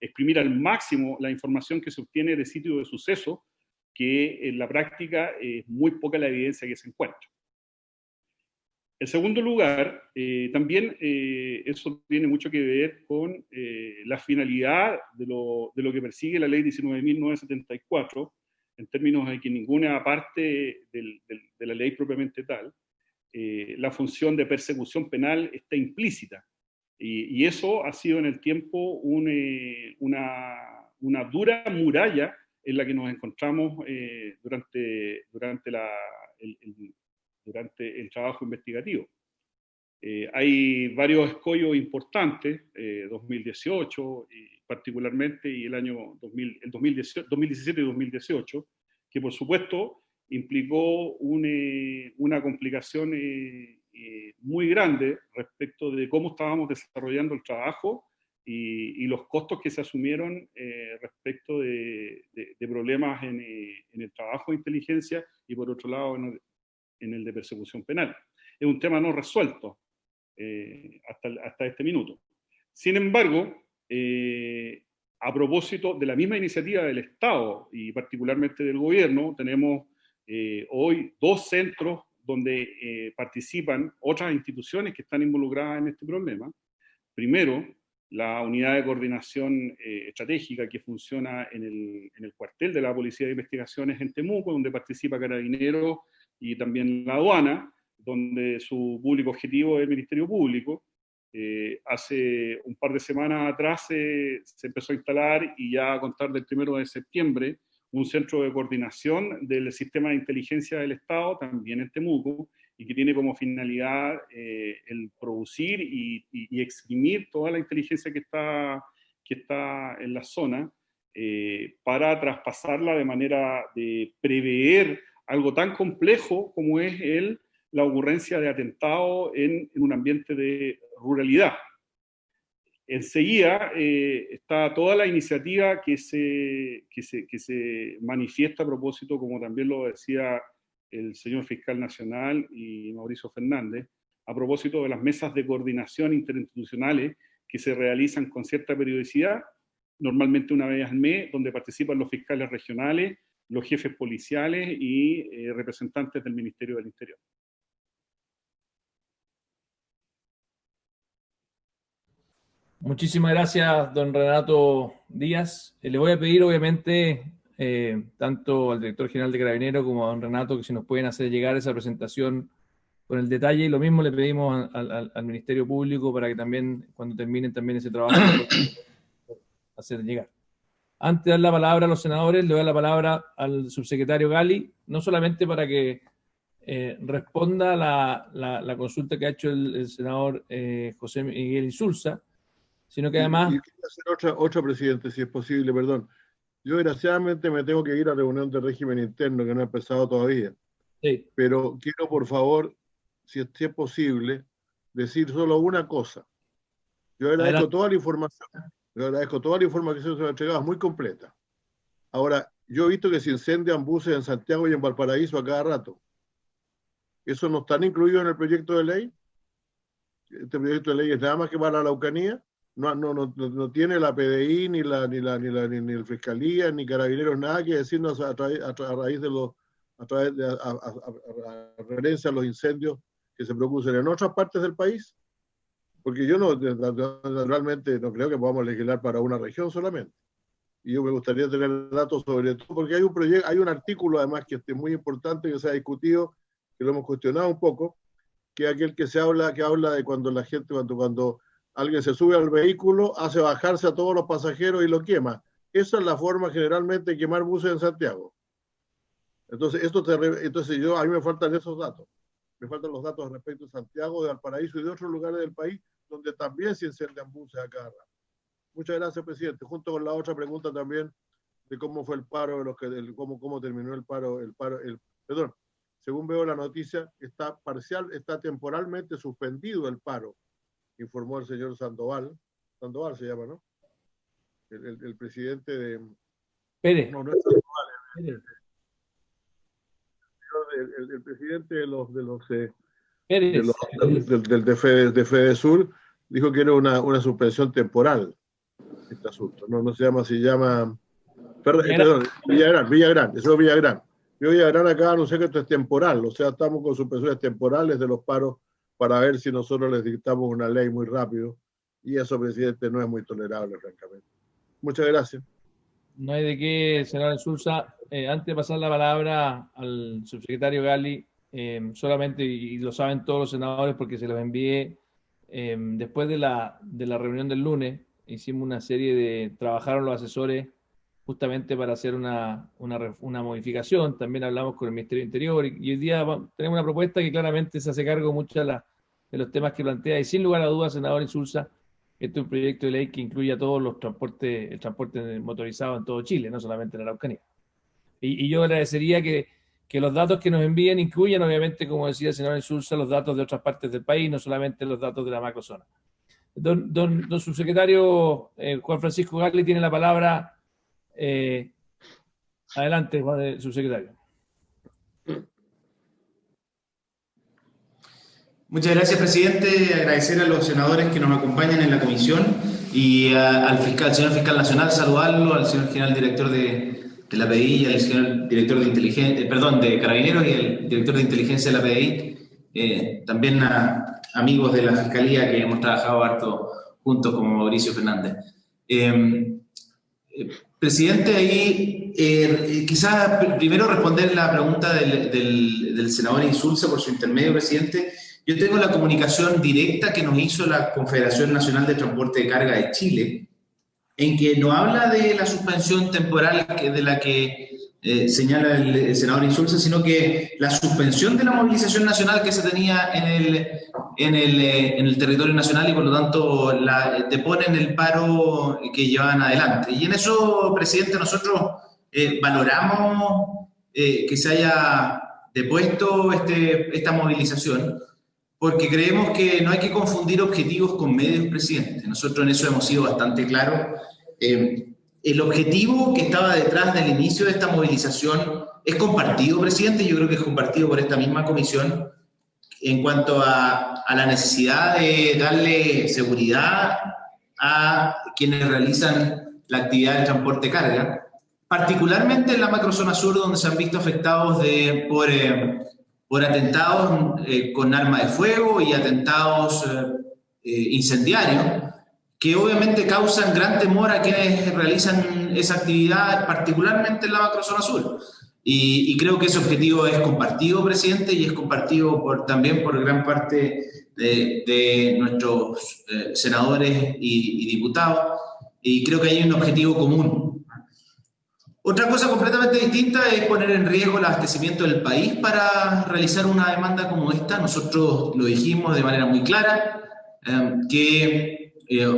exprimir al máximo la información que se obtiene de sitios de suceso, que en la práctica es muy poca la evidencia que se encuentra. En segundo lugar, también eso tiene mucho que ver con la finalidad de lo que persigue la ley 19.974, en términos de que ninguna parte de la ley propiamente tal, la función de persecución penal está implícita. Y eso ha sido en el tiempo una dura muralla en la que nos encontramos durante el trabajo investigativo. Hay varios escollos importantes, 2018 particularmente, y el año 2017 y 2018, que por supuesto implicó una complicación muy grande respecto de cómo estábamos desarrollando el trabajo y los costos que se asumieron respecto de problemas en el trabajo de inteligencia y por otro lado en el de persecución penal. Es un tema no resuelto hasta este minuto. Sin embargo, a propósito de la misma iniciativa del Estado y particularmente del gobierno, tenemos hoy 2 centros donde participan otras instituciones que están involucradas en este problema. Primero, la unidad de coordinación estratégica que funciona en el cuartel de la Policía de Investigaciones en Temuco, donde participa Carabineros y también la aduana, donde su público objetivo es el Ministerio Público. Hace un par de semanas atrás se empezó a instalar, y ya a contar del 1 de septiembre, un centro de coordinación del sistema de inteligencia del Estado, también en Temuco, y que tiene como finalidad el producir y exprimir toda la inteligencia que está en la zona, para traspasarla de manera de prever algo tan complejo como es la ocurrencia de atentados en un ambiente de ruralidad. Enseguida está toda la iniciativa que se manifiesta a propósito, como también lo decía el señor fiscal nacional y Mauricio Fernández, a propósito de las mesas de coordinación interinstitucionales que se realizan con cierta periodicidad, normalmente una vez al mes, donde participan los fiscales regionales, los jefes policiales y representantes del Ministerio del Interior. Muchísimas gracias, don Renato Díaz. Le voy a pedir, obviamente, tanto al director general de Carabineros como a don Renato, que si nos pueden hacer llegar esa presentación con el detalle, y lo mismo le pedimos al Ministerio Público para que también, cuando terminen también ese trabajo, hacer llegar. Antes de dar la palabra a los senadores, le doy la palabra al subsecretario Gali, no solamente para que responda la consulta que ha hecho el senador José Miguel Insulza, sino que además... Y quiero hacer otra, presidente, si es posible, perdón. Yo desgraciadamente me tengo que ir a la reunión de régimen interno, que no ha empezado todavía. Sí. Pero quiero, por favor, si es posible, decir solo una cosa. Yo agradezco toda la información. Yo agradezco toda la información que se me ha entregado, es muy completa. Ahora, yo he visto que se incendian buses en Santiago y en Valparaíso a cada rato. ¿Eso no están incluidos en el proyecto de ley? Este proyecto de ley es nada más que para la Araucanía. No tiene la PDI, ni la Fiscalía, ni Carabineros, nada que decirnos a raíz de referencia a los incendios que se producen en otras partes del país. Porque yo realmente no creo que podamos legislar para una región solamente. Y yo me gustaría tener datos sobre todo, porque hay un artículo además que es muy importante, que se ha discutido, que lo hemos cuestionado un poco, que es aquel que habla de cuando la gente, cuando alguien se sube al vehículo, hace bajarse a todos los pasajeros y lo quema. Esa es la forma generalmente de quemar buses en Santiago. Entonces, a mí me faltan esos datos. Me faltan los datos respecto a Santiago, de Valparaíso y de otros lugares del país donde también se incendian buses a cada rato. Muchas gracias, presidente. Junto con la otra pregunta también de cómo fue el paro, cómo terminó el paro. Perdón, según veo la noticia, está temporalmente suspendido el paro, informó el señor Sandoval. Sandoval se llama, ¿no? El presidente de... Pérez. No es Sandoval. El presidente de los de Fedesur, dijo que era una suspensión temporal este asunto. No se llama, se llama... Perdón, Villagrán, eso es Villagrán. Villagrán acá anuncia que esto es temporal, o sea, estamos con suspensiones temporales de los paros para ver si nosotros les dictamos una ley muy rápido, y eso, presidente, no es muy tolerable, francamente. Muchas gracias. No hay de qué, senador Insulza. Antes de pasar la palabra al subsecretario Gali, solamente, y lo saben todos los senadores porque se los envié, después de la reunión del lunes, hicimos una serie de, trabajaron los asesores justamente para hacer una modificación. También hablamos con el Ministerio del Interior y hoy día tenemos una propuesta que claramente se hace cargo mucho de los temas que plantea, y sin lugar a dudas, senador Insulza, este es un proyecto de ley que incluye a todos los transportes, el transporte motorizado en todo Chile, no solamente en la Araucanía. Y yo agradecería que los datos que nos envíen incluyan, obviamente, como decía el senador Insulza, los datos de otras partes del país, no solamente los datos de la macrozona. Don subsecretario Juan Francisco Gali tiene la palabra. Adelante, subsecretario. Muchas gracias, presidente. Agradecer a los senadores que nos acompañan en la comisión y al señor fiscal nacional, saludarlo, al señor general director de la PDI, al señor director de de Carabineros y el director de inteligencia de la PDI, también a amigos de la fiscalía que hemos trabajado harto juntos, como Mauricio Fernández. Presidente, ahí quizás primero responder la pregunta del senador Insulza por su intermedio, presidente. Yo tengo la comunicación directa que nos hizo la Confederación Nacional de Transporte de Carga de Chile, en que no habla de la suspensión temporal de la que señala el senador Insulza, sino que la suspensión de la movilización nacional que se tenía en el territorio nacional, y por lo tanto deponen el paro que llevaban adelante. Y en eso, presidente, nosotros valoramos que se haya depuesto esta movilización, porque creemos que no hay que confundir objetivos con medios, presidente. Nosotros en eso hemos sido bastante claros. El objetivo que estaba detrás del inicio de esta movilización es compartido, presidente, yo creo que es compartido por esta misma comisión, en cuanto a la necesidad de darle seguridad a quienes realizan la actividad del transporte de carga, particularmente en la macrozona sur, donde se han visto afectados por atentados con arma de fuego y atentados incendiarios, que obviamente causan gran temor a quienes realizan esa actividad, particularmente en la macrozona sur. Y creo que ese objetivo es compartido, presidente, y es compartido también por gran parte de nuestros senadores y diputados, y creo que hay un objetivo común. Otra cosa completamente distinta es poner en riesgo el abastecimiento del país para realizar una demanda como esta. Nosotros lo dijimos de manera muy clara, que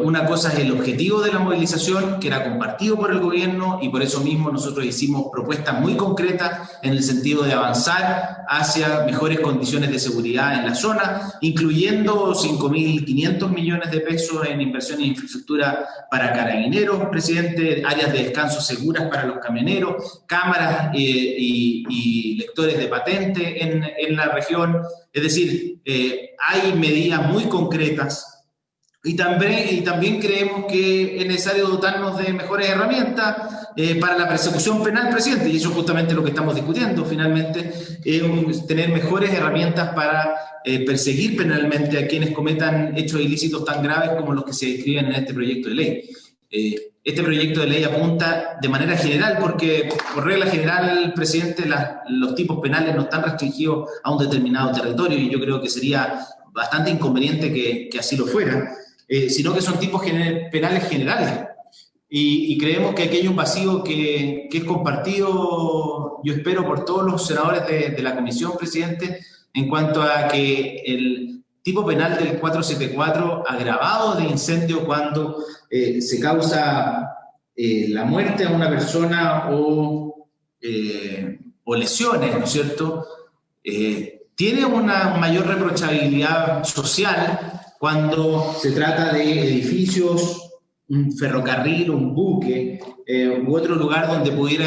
una cosa es el objetivo de la movilización, que era compartido por el gobierno, y por eso mismo nosotros hicimos propuestas muy concretas en el sentido de avanzar hacia mejores condiciones de seguridad en la zona, incluyendo 5.500 millones de pesos en inversión en infraestructura para carabineros, presidente, áreas de descanso seguras para los camioneros, cámaras y lectores de patente en la región. Es decir, hay medidas muy concretas. Y también creemos que es necesario dotarnos de mejores herramientas para la persecución penal, presidente, y eso es justamente lo que estamos discutiendo finalmente, tener mejores herramientas para perseguir penalmente a quienes cometan hechos ilícitos tan graves como los que se describen en este proyecto de ley. Este proyecto de ley apunta de manera general, porque por regla general, presidente, los tipos penales no están restringidos a un determinado territorio, y yo creo que sería bastante inconveniente que así lo fuera. Sino que son tipos penales generales. Y creemos que aquí hay un vacío que es compartido, yo espero, por todos los senadores de la comisión, presidente, en cuanto a que el tipo penal del 474, agravado de incendio cuando se causa la muerte a una persona o lesiones, ¿no es cierto?, tiene una mayor reprochabilidad social cuando se trata de edificios un ferrocarril, un buque u otro lugar donde pudiera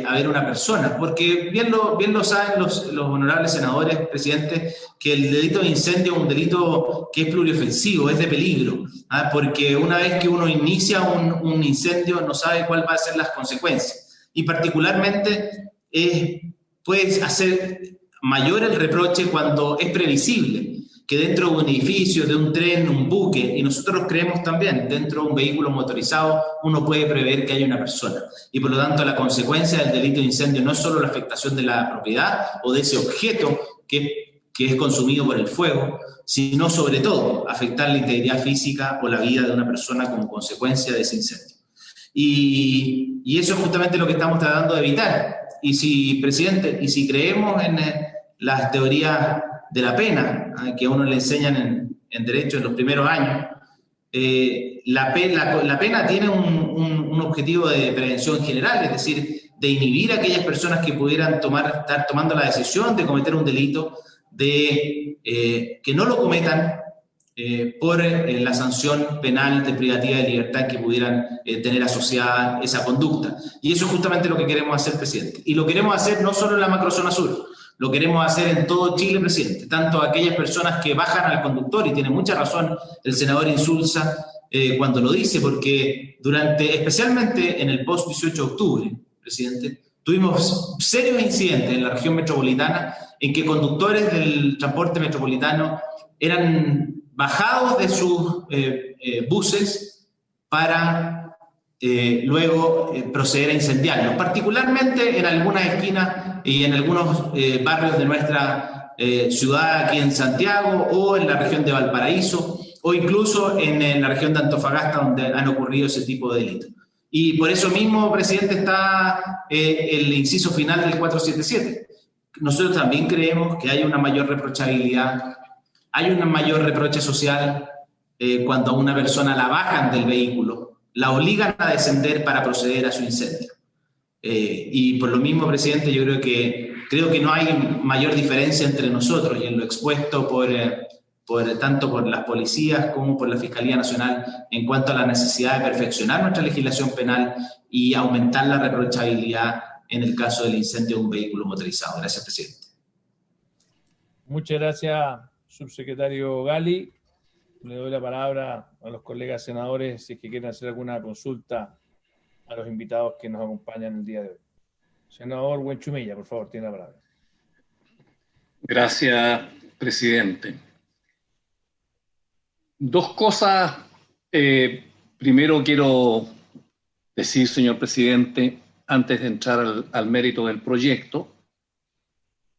haber una persona, porque bien lo saben los honorables senadores, presidente, que el delito de incendio es un delito que es pluriofensivo, es de peligro, porque una vez que uno inicia un incendio no sabe cuál va a ser las consecuencias, y particularmente puede hacer mayor el reproche cuando es previsible que dentro de un edificio, de un tren, un buque, y nosotros creemos también, dentro de un vehículo motorizado, uno puede prever que haya una persona. Y por lo tanto, la consecuencia del delito de incendio no es solo la afectación de la propiedad o de ese objeto que es consumido por el fuego, sino sobre todo afectar la integridad física o la vida de una persona como consecuencia de ese incendio. Y eso es justamente lo que estamos tratando de evitar. Y si, presidente, y si creemos en las teorías de la pena, que a uno le enseñan en derecho en los primeros años, la pena tiene un objetivo de prevención general, es decir, de inhibir a aquellas personas que pudieran estar tomando la decisión de cometer un delito, de que no lo cometan por la sanción penal de privativa de libertad que pudieran tener asociada esa conducta. Y eso es justamente lo que queremos hacer, presidente. Y lo queremos hacer no solo en la macrozona sur, lo queremos hacer en todo Chile, presidente. Tanto aquellas personas que bajan al conductor, y tiene mucha razón el senador Insulza cuando lo dice, porque especialmente en el post-18 de octubre, presidente, tuvimos serios incidentes en la región metropolitana en que conductores del transporte metropolitano eran bajados de sus buses para luego proceder a incendiarlos, particularmente en algunas esquinas y en algunos barrios de nuestra ciudad aquí en Santiago o en la región de Valparaíso o incluso en la región de Antofagasta, donde han ocurrido ese tipo de delitos. Y por eso mismo, presidente, está el inciso final del 477. Nosotros también creemos que hay una mayor reprochabilidad, hay un mayor reproche social cuando a una persona la bajan del vehículo, la obligan a descender para proceder a su incendio. Y por lo mismo, presidente, yo creo que no hay mayor diferencia entre nosotros y en lo expuesto tanto por las policías como por la Fiscalía Nacional en cuanto a la necesidad de perfeccionar nuestra legislación penal y aumentar la reprochabilidad en el caso del incendio de un vehículo motorizado. Gracias, presidente. Muchas gracias, subsecretario Gali. Le doy la palabra a los colegas senadores si es que quieren hacer alguna consulta a los invitados que nos acompañan el día de hoy. Senador Huenchumilla, por favor, tiene la palabra. Gracias, presidente. Dos cosas. Primero quiero decir, señor presidente, antes de entrar al mérito del proyecto,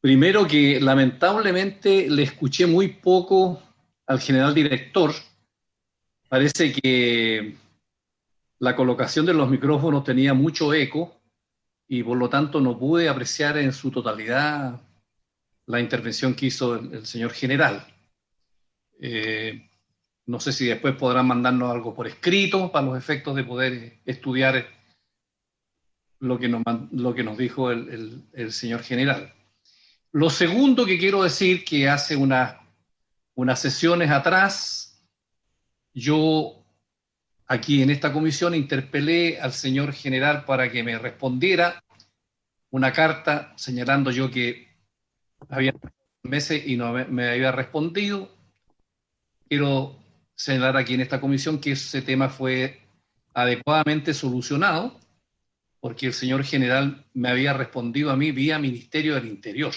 primero que lamentablemente le escuché muy poco al general director. Parece que la colocación de los micrófonos tenía mucho eco y por lo tanto no pude apreciar en su totalidad la intervención que hizo el señor general. No sé si después podrán mandarnos algo por escrito para los efectos de poder estudiar lo que nos dijo el señor general. Lo segundo que quiero decir, que hace unas sesiones atrás, yo aquí en esta comisión interpelé al señor general para que me respondiera una carta señalando yo que había meses y no me había respondido. Quiero señalar aquí en esta comisión que ese tema fue adecuadamente solucionado porque el señor general me había respondido a mí vía Ministerio del Interior,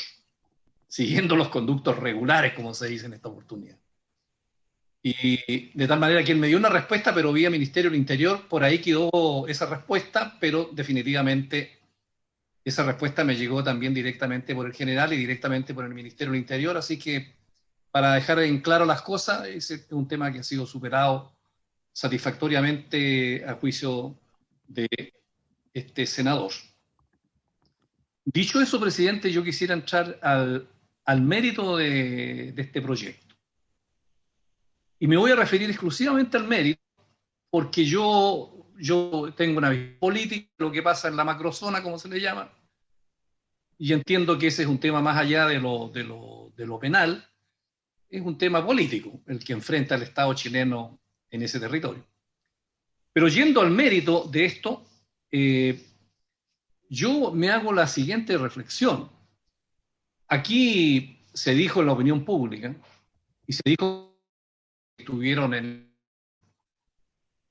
siguiendo los conductos regulares, como se dice en esta oportunidad. Y de tal manera que él me dio una respuesta, pero vía Ministerio del Interior, por ahí quedó esa respuesta, pero definitivamente esa respuesta me llegó también directamente por el general y directamente por el Ministerio del Interior, así que para dejar en claro las cosas, ese es un tema que ha sido superado satisfactoriamente a juicio de este senador. Dicho eso, presidente, yo quisiera entrar al mérito de este proyecto. Y me voy a referir exclusivamente al mérito, porque yo tengo una visión política de lo que pasa en la macrozona, como se le llama, y entiendo que ese es un tema más allá de lo penal, es un tema político, el que enfrenta al Estado chileno en ese territorio. Pero yendo al mérito de esto, yo me hago la siguiente reflexión. Aquí se dijo en la opinión pública, y se dijo que estuvieron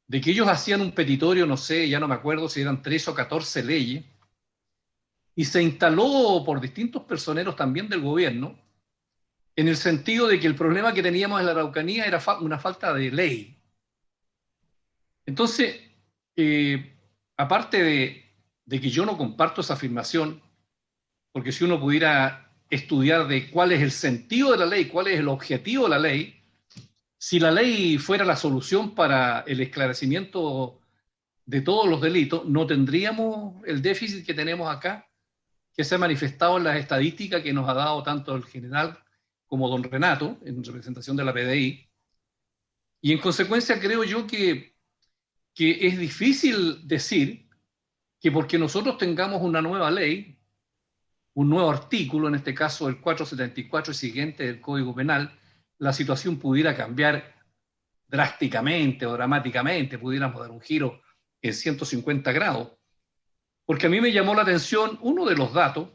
de que ellos hacían un petitorio, no sé, ya no me acuerdo si eran 13 o 14 leyes, y se instaló por distintos personeros también del gobierno, en el sentido de que el problema que teníamos en la Araucanía era una falta de ley. Entonces, aparte de que yo no comparto esa afirmación, porque si uno pudiera estudiar de cuál es el sentido de la ley, cuál es el objetivo de la ley, si la ley fuera la solución para el esclarecimiento de todos los delitos, no tendríamos el déficit que tenemos acá, que se ha manifestado en las estadísticas que nos ha dado tanto el general como don Renato, en representación de la PDI. Y en consecuencia creo yo que es difícil decir que porque nosotros tengamos una nueva ley, un nuevo artículo, en este caso el 474 y siguiente del Código Penal, la situación pudiera cambiar drásticamente o dramáticamente, pudiéramos dar un giro en 150 grados. Porque a mí me llamó la atención uno de los datos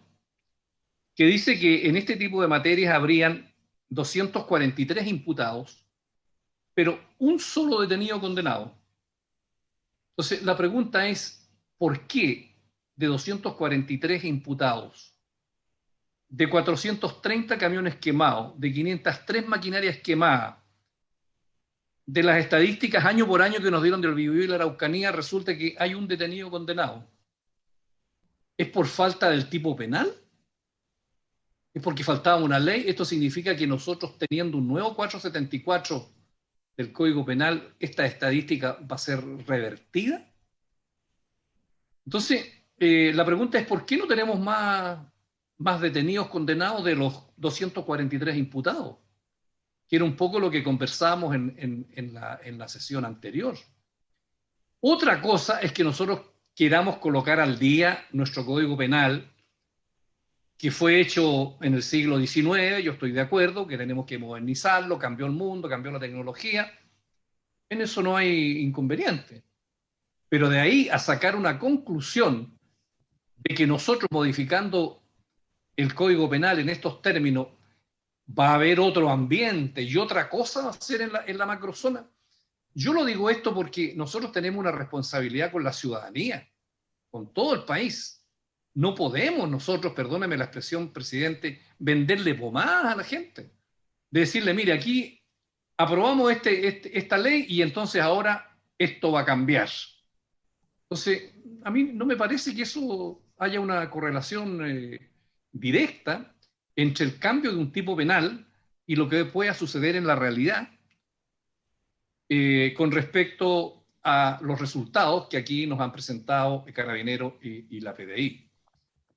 que dice que en este tipo de materias habrían 243 imputados, pero un solo detenido condenado. Entonces, la pregunta es, ¿por qué de 243 imputados, de 430 camiones quemados, de 503 maquinarias quemadas, de las estadísticas año por año que nos dieron del Biobío y la Araucanía, resulta que hay un detenido condenado? ¿Es por falta del tipo penal? ¿Es porque faltaba una ley? Esto significa que nosotros, teniendo un nuevo 474 del Código Penal, esta estadística va a ser revertida. Entonces, la pregunta es, ¿por qué no tenemos más detenidos condenados de los 243 imputados? Que era un poco lo que conversábamos en la sesión anterior. Otra cosa es que nosotros queramos colocar al día nuestro Código Penal, que fue hecho en el siglo XIX, yo estoy de acuerdo, que tenemos que modernizarlo, cambió el mundo, cambió la tecnología, en eso no hay inconveniente. Pero de ahí a sacar una conclusión de que nosotros modificando el Código Penal en estos términos va a haber otro ambiente y otra cosa va a ser en la macrozona. Yo lo digo esto porque nosotros tenemos una responsabilidad con la ciudadanía, con todo el país. No podemos nosotros, perdóneme la expresión, presidente, venderle pomadas a la gente. De decirle, mire, aquí aprobamos esta ley y entonces ahora esto va a cambiar. Entonces, a mí no me parece que eso haya una correlación directa entre el cambio de un tipo penal y lo que pueda suceder en la realidad con respecto a los resultados que aquí nos han presentado el Carabinero y la PDI.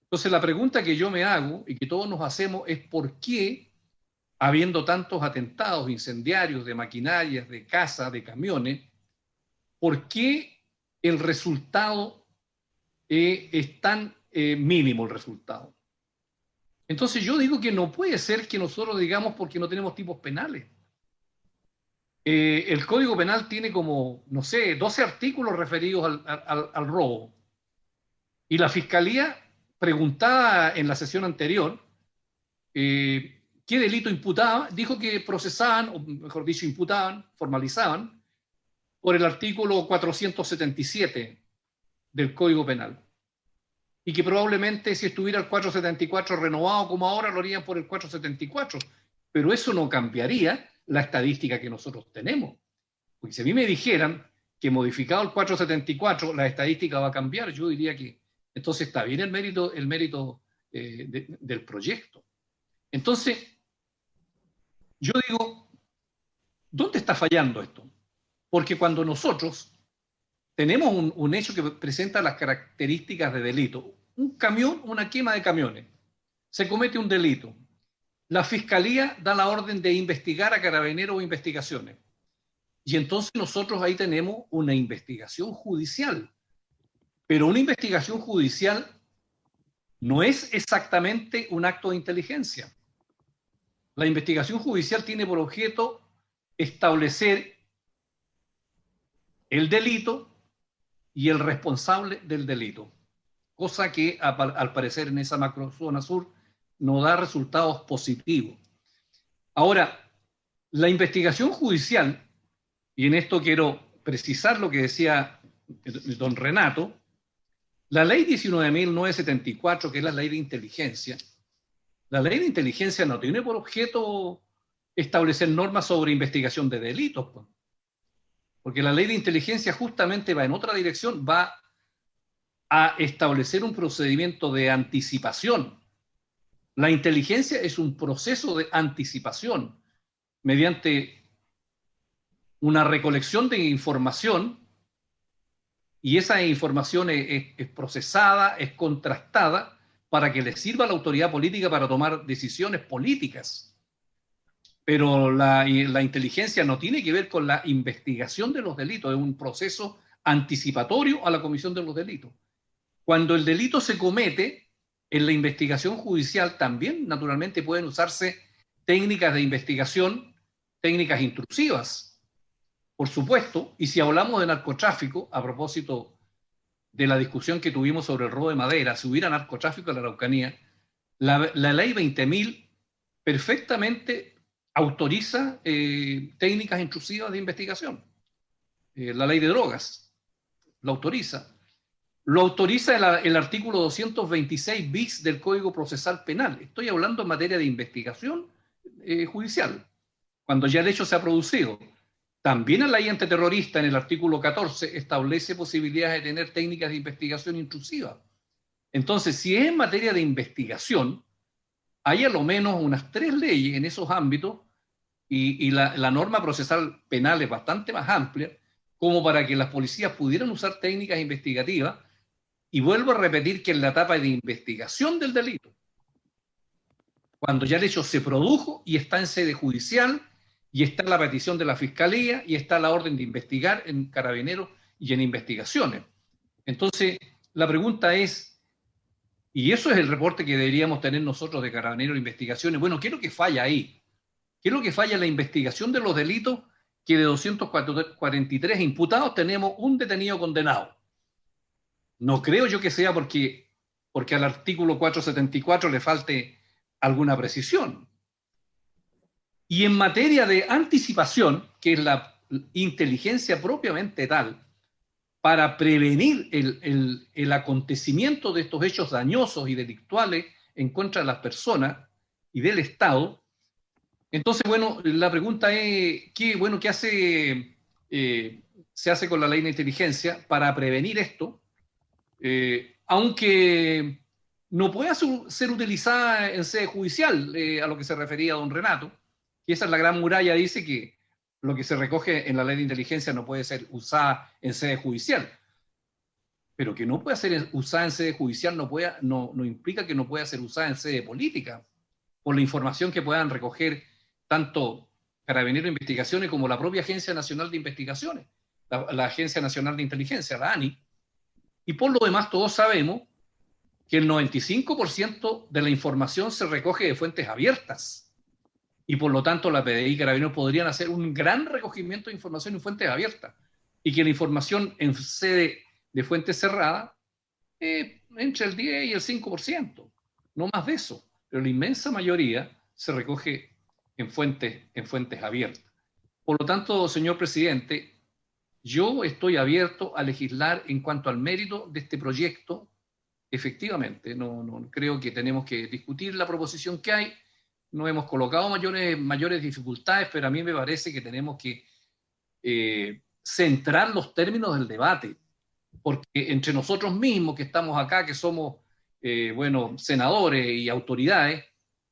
Entonces, la pregunta que yo me hago y que todos nos hacemos es ¿por qué, habiendo tantos atentados incendiarios de maquinarias, de casas, de camiones, por qué el resultado es tan mínimo el resultado? Entonces yo digo que no puede ser que nosotros digamos porque no tenemos tipos penales. El Código Penal tiene como, no sé, 12 artículos referidos al robo. Y la Fiscalía preguntada en la sesión anterior qué delito imputaba, dijo que procesaban, o mejor dicho, imputaban, formalizaban, por el artículo 477 del Código Penal. Y que probablemente si estuviera el 474 renovado como ahora, lo harían por el 474. Pero eso no cambiaría la estadística que nosotros tenemos. Porque si a mí me dijeran que modificado el 474 la estadística va a cambiar, yo diría que entonces está bien el mérito del proyecto. Entonces, yo digo, ¿dónde está fallando esto? Porque cuando nosotros tenemos un hecho que presenta las características de delito, un camión, una quema de camiones, se comete un delito, la Fiscalía da la orden de investigar a Carabineros o investigaciones, y entonces nosotros ahí tenemos una investigación judicial. Pero una investigación judicial no es exactamente un acto de inteligencia. La investigación judicial tiene por objeto establecer el delito y el responsable del delito, cosa que al parecer en esa macrozona sur no da resultados positivos. Ahora, la investigación judicial, y en esto quiero precisar lo que decía don Renato, la ley 19.974, que es la ley de inteligencia, no tiene por objeto establecer normas sobre investigación de delitos, porque la ley de inteligencia justamente va en otra dirección, va a establecer un procedimiento de anticipación. La inteligencia es un proceso de anticipación mediante una recolección de información, y esa información es procesada, es contrastada para que le sirva a la autoridad política para tomar decisiones políticas. Pero la inteligencia no tiene que ver con la investigación de los delitos, es un proceso anticipatorio a la comisión de los delitos. Cuando el delito se comete, en la investigación judicial también naturalmente pueden usarse técnicas de investigación, técnicas intrusivas, por supuesto, y si hablamos de narcotráfico, a propósito de la discusión que tuvimos sobre el robo de madera, si hubiera narcotráfico en la Araucanía, la ley 20.000 perfectamente autoriza técnicas intrusivas de investigación. La ley de drogas lo autoriza. Lo autoriza el artículo 226 bis del Código Procesal Penal. Estoy hablando en materia de investigación judicial, cuando ya el hecho se ha producido. También la ley antiterrorista, en el artículo 14, establece posibilidades de tener técnicas de investigación intrusiva. Entonces, si es en materia de investigación, hay a lo menos unas 3 leyes en esos ámbitos, y la norma procesal penal es bastante más amplia, como para que las policías pudieran usar técnicas investigativas. Y vuelvo a repetir que en la etapa de investigación del delito, cuando ya el hecho se produjo y está en sede judicial, y está la petición de la Fiscalía, y está la orden de investigar en Carabineros y en investigaciones. Entonces, la pregunta es, y eso es el reporte que deberíamos tener nosotros de Carabineros de Investigaciones, bueno, ¿qué es lo que falla ahí? ¿Qué es lo que falla en la investigación de los delitos? Que de 243 imputados tenemos un detenido condenado. No creo yo que sea porque al artículo 474 le falte alguna precisión. Y en materia de anticipación, que es la inteligencia propiamente tal, para prevenir el acontecimiento de estos hechos dañosos y delictuales en contra de las personas y del Estado, entonces, bueno, la pregunta es, ¿qué se hace con la ley de inteligencia para prevenir esto? Aunque no pueda ser utilizada en sede judicial, a lo que se refería don Renato, y esa es la gran muralla, dice que lo que se recoge en la ley de inteligencia no puede ser usada en sede judicial. Pero que no pueda ser usada en sede judicial no implica que no pueda ser usada en sede política, por la información que puedan recoger tanto Carabineros de Investigaciones como la propia Agencia Nacional de Investigaciones, la Agencia Nacional de Inteligencia, la ANI. Y por lo demás todos sabemos que el 95% de la información se recoge de fuentes abiertas. Y por lo tanto la PDI y Carabineros podrían hacer un gran recogimiento de información en fuentes abiertas. Y que la información en sede de fuentes cerradas, entre el 10 y el 5%, no más de eso. Pero la inmensa mayoría se recoge en fuentes abiertas. Por lo tanto, señor presidente, yo estoy abierto a legislar en cuanto al mérito de este proyecto. Efectivamente, no creo que tenemos que discutir la proposición que hay. No hemos colocado mayores dificultades, pero a mí me parece que tenemos que centrar los términos del debate, porque entre nosotros mismos que estamos acá, que somos senadores y autoridades,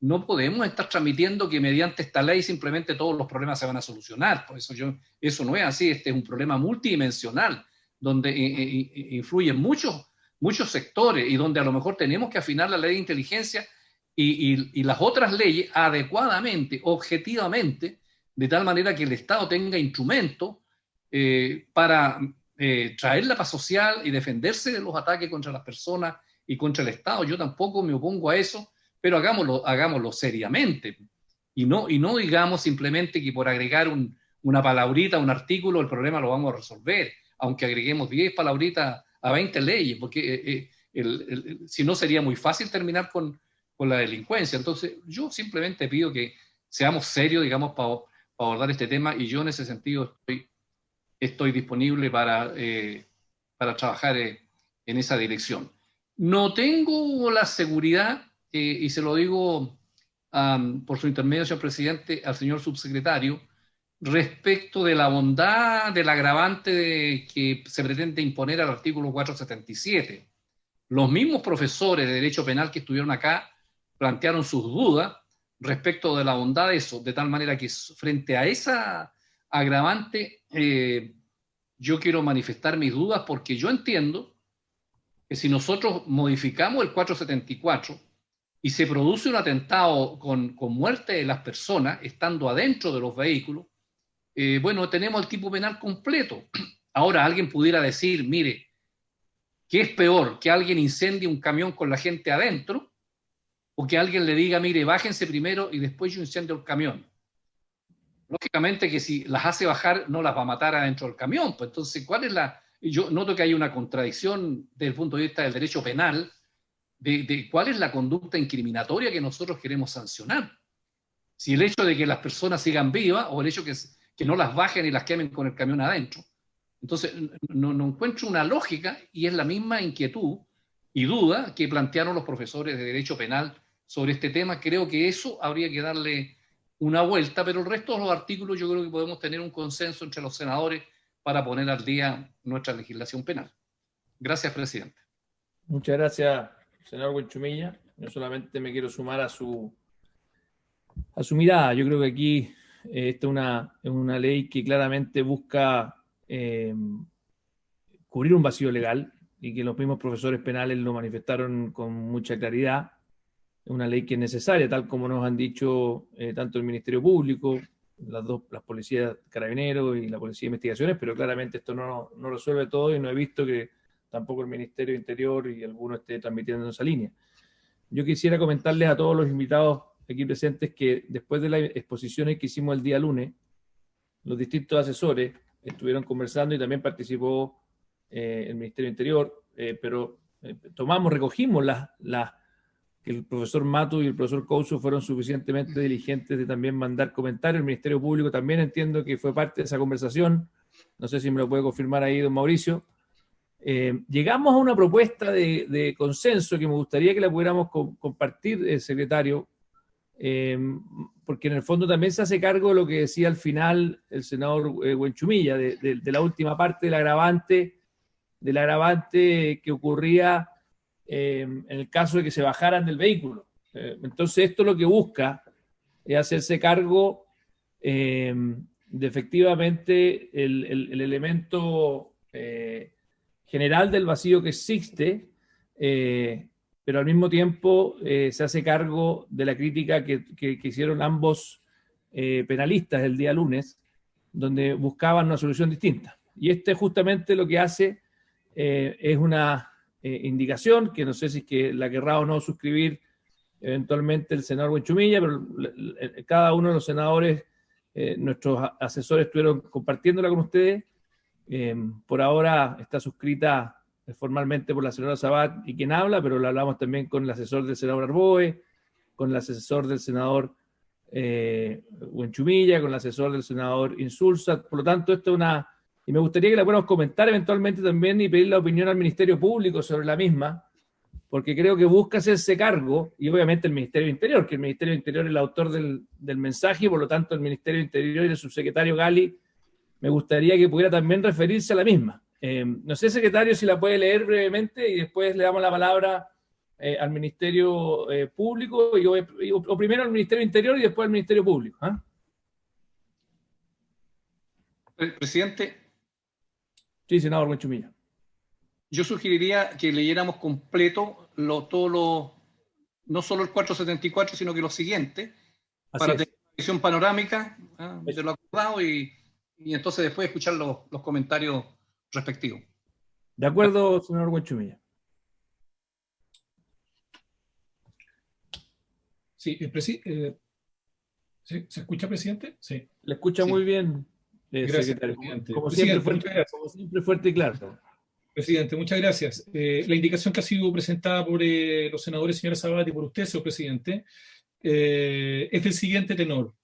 no podemos estar transmitiendo que mediante esta ley simplemente todos los problemas se van a solucionar. Por eso eso no es así. Este es un problema multidimensional donde influyen muchos sectores y donde a lo mejor tenemos que afinar la ley de inteligencia y las otras leyes adecuadamente, objetivamente, de tal manera que el Estado tenga instrumentos para traer la paz social y defenderse de los ataques contra las personas y contra el Estado. Yo tampoco me opongo a eso, pero hagámoslo seriamente y no digamos simplemente que por agregar una palabrita, un artículo, el problema lo vamos a resolver. aunque agreguemos 10 palabritas a 20 leyes, porque si no sería muy fácil terminar con la delincuencia. Entonces, yo simplemente pido que seamos serios, digamos, para abordar este tema, y yo en ese sentido estoy disponible para trabajar en esa dirección. No tengo la seguridad, y se lo digo por su intermedio, señor presidente, al señor subsecretario, respecto de la bondad del agravante que se pretende imponer al artículo 477. Los mismos profesores de Derecho Penal que estuvieron acá plantearon sus dudas respecto de la bondad de eso, de tal manera que frente a esa agravante yo quiero manifestar mis dudas, porque yo entiendo que si nosotros modificamos el 474 y se produce un atentado con muerte de las personas estando adentro de los vehículos, bueno, tenemos el tipo penal completo. Ahora alguien pudiera decir, mire, ¿qué es peor? ¿Que alguien incendie un camión con la gente adentro? ¿O que alguien le diga, mire, bájense primero y después yo incendio el camión? Lógicamente que si las hace bajar no las va a matar adentro del camión. Pues entonces, ¿cuál es la...? Yo noto que hay una contradicción desde el punto de vista del derecho penal de cuál es la conducta incriminatoria que nosotros queremos sancionar. Si el hecho de que las personas sigan vivas o el hecho que no las bajen y las quemen con el camión adentro. Entonces, no encuentro una lógica, y es la misma inquietud y duda que plantearon los profesores de Derecho Penal sobre este tema. Creo que eso habría que darle una vuelta, pero el resto de los artículos yo creo que podemos tener un consenso entre los senadores para poner al día nuestra legislación penal. Gracias, presidente. Muchas gracias, senador Huenchumilla. Yo solamente me quiero sumar a su mirada. Yo creo que aquí esta es una ley que claramente busca cubrir un vacío legal, y que los mismos profesores penales lo manifestaron con mucha claridad. Es una ley que es necesaria, tal como nos han dicho tanto el Ministerio Público, las policías carabineros y la Policía de Investigaciones, pero claramente esto no resuelve todo, y no he visto que tampoco el Ministerio de Interior y alguno esté transmitiendo en esa línea. Yo quisiera comentarles a todos los invitados aquí presentes que después de las exposiciones que hicimos el día lunes, los distintos asesores estuvieron conversando, y también participó el Ministerio de Interior, pero recogimos que el profesor Mato y el profesor Couso fueron suficientemente diligentes de también mandar comentarios. El Ministerio Público también entiendo que fue parte de esa conversación. No sé si me lo puede confirmar ahí, don Mauricio. Llegamos a una propuesta de consenso que me gustaría que la pudiéramos compartir, secretario, porque en el fondo también se hace cargo de lo que decía al final el senador Huenchumilla, de la última parte del agravante que ocurría en el caso de que se bajaran del vehículo. Entonces esto lo que busca es hacerse cargo de efectivamente el elemento general del vacío que existe, pero al mismo tiempo se hace cargo de la crítica que hicieron ambos penalistas el día lunes, donde buscaban una solución distinta. Y justamente lo que hace es una indicación, que no sé si es que la querrá o no suscribir eventualmente el senador Huenchumilla, pero cada uno de los senadores, nuestros asesores, estuvieron compartiéndola con ustedes. Por ahora está suscrita formalmente por la senadora Sabat y quien habla, pero la hablamos también con el asesor del senador Arboe, con el asesor del senador Huenchumilla, con el asesor del senador Insulza. Por lo tanto, esto es y me gustaría que la podamos comentar eventualmente también y pedir la opinión al Ministerio Público sobre la misma, porque creo que busca hacerse cargo, y obviamente el Ministerio de Interior, que el Ministerio de Interior es el autor del mensaje, y por lo tanto el Ministerio de Interior y el subsecretario Gali, me gustaría que pudiera también referirse a la misma. No sé, secretario, si la puede leer brevemente y después le damos la palabra al Ministerio Público, o primero al Ministerio de Interior y después al Ministerio Público. Presidente. Sí, senador Huenchumilla. Yo sugeriría que leyéramos completo no solo el 474, sino que los siguientes, para tener una visión panorámica de lo acordado y entonces después escuchar los comentarios respectivos. De acuerdo, senador Huenchumilla. Sí, ¿se escucha, presidente? Sí. Le escucha muy bien. Gracias, secretario. presidente. Como Presidente, siempre, muchas gracias. como siempre, fuerte y claro. Presidente, muchas gracias. La indicación que ha sido presentada por los senadores, señora Sabat, y por usted, señor presidente, es del siguiente tenor.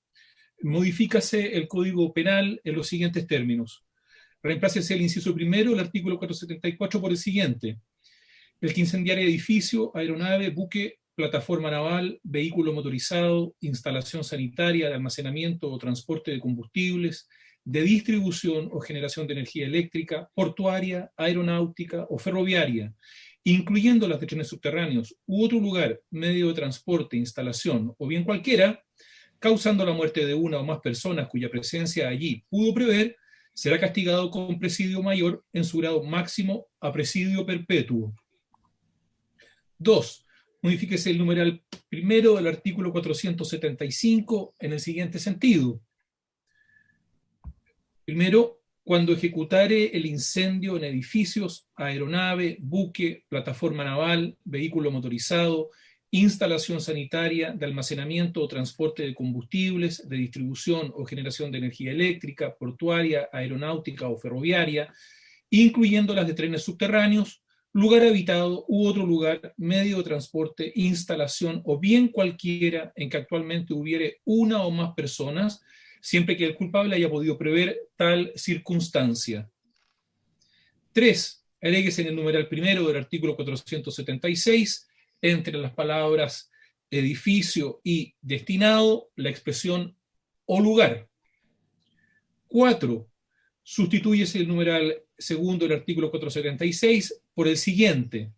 Modifícase el Código Penal en los siguientes términos. Reemplácese el inciso primero del artículo 474 por el siguiente. El que incendiare edificio, aeronave, buque, plataforma naval, vehículo motorizado, instalación sanitaria de almacenamiento o transporte de combustibles, de distribución o generación de energía eléctrica, portuaria, aeronáutica o ferroviaria, incluyendo las de trenes subterráneos u otro lugar, medio de transporte, instalación o bien cualquiera, causando la muerte de una o más personas cuya presencia allí pudo prever, será castigado con presidio mayor en su grado máximo a presidio perpetuo. 2. Modifíquese el numeral primero del artículo 475 en el siguiente sentido. Primero, cuando ejecutare el incendio en edificios, aeronave, buque, plataforma naval, vehículo motorizado, instalación sanitaria de almacenamiento o transporte de combustibles, de distribución o generación de energía eléctrica, portuaria, aeronáutica o ferroviaria, incluyendo las de trenes subterráneos, lugar habitado u otro lugar, medio de transporte, instalación o bien cualquiera en que actualmente hubiere una o más personas, siempre que el culpable haya podido prever tal circunstancia. 3. Agréguese en el numeral primero del artículo 476, entre las palabras edificio y destinado, la expresión o lugar. 4. Sustitúyese el numeral segundo del artículo 476 por el siguiente.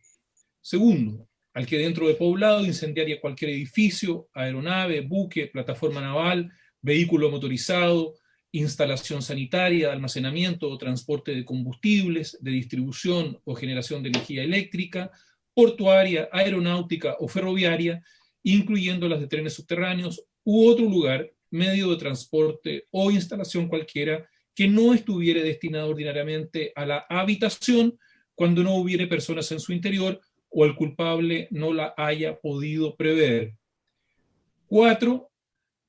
Segundo, al que dentro de poblado incendiaria cualquier edificio, aeronave, buque, plataforma naval, vehículo motorizado, instalación sanitaria, almacenamiento o transporte de combustibles, de distribución o generación de energía eléctrica, portuaria, aeronáutica o ferroviaria, incluyendo las de trenes subterráneos u otro lugar, medio de transporte o instalación cualquiera que no estuviere destinado ordinariamente a la habitación cuando no hubiere personas en su interior o el culpable no la haya podido prever. 4.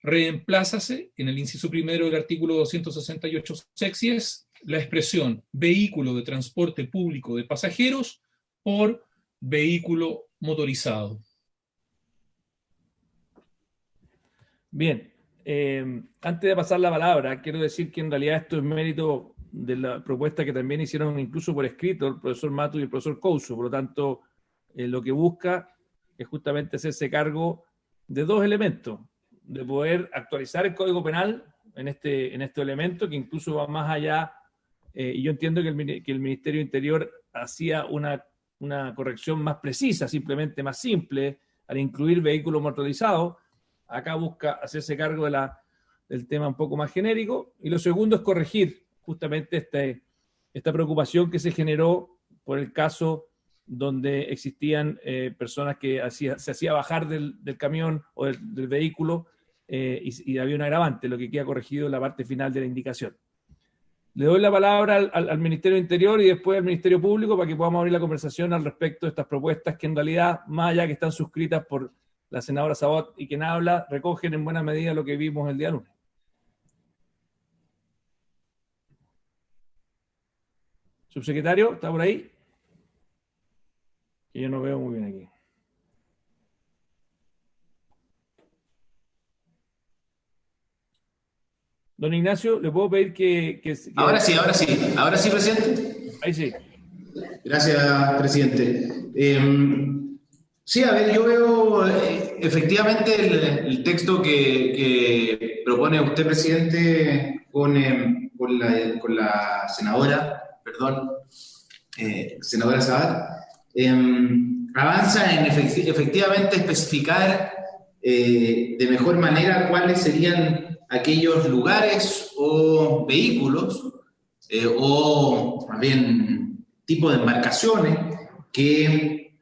Reemplázase en el inciso primero del artículo 268 sexies la expresión vehículo de transporte público de pasajeros por vehículo motorizado. Bien, antes de pasar la palabra, quiero decir que en realidad esto es mérito de la propuesta que también hicieron incluso por escrito el profesor Mato y el profesor Couso. Por lo tanto, lo que busca es justamente hacerse cargo de dos elementos, de poder actualizar el Código Penal en este elemento que incluso va más allá, y yo entiendo que el Ministerio de Interior hacía una corrección más precisa, simplemente más simple, al incluir vehículos motorizados. Acá busca hacerse cargo del tema un poco más genérico, y lo segundo es corregir justamente esta preocupación que se generó por el caso donde existían personas que se hacía bajar del camión o del vehículo y había un agravante, lo que queda corregido en la parte final de la indicación. Le doy la palabra al Ministerio de Interior y después al Ministerio Público para que podamos abrir la conversación al respecto de estas propuestas que en realidad, más allá que están suscritas por la senadora Sabat y quien habla, recogen en buena medida lo que vimos el día lunes. Subsecretario, ¿está por ahí? Que yo no veo muy bien aquí. Don Ignacio, ¿le puedo pedir que... Ahora sí, presidente. Ahí sí. Gracias, presidente. Sí, a ver, yo veo efectivamente el texto que propone usted, presidente, con la senadora, senadora Sabat, avanza en efectivamente especificar de mejor manera cuáles serían aquellos lugares o vehículos o más bien tipo de embarcaciones que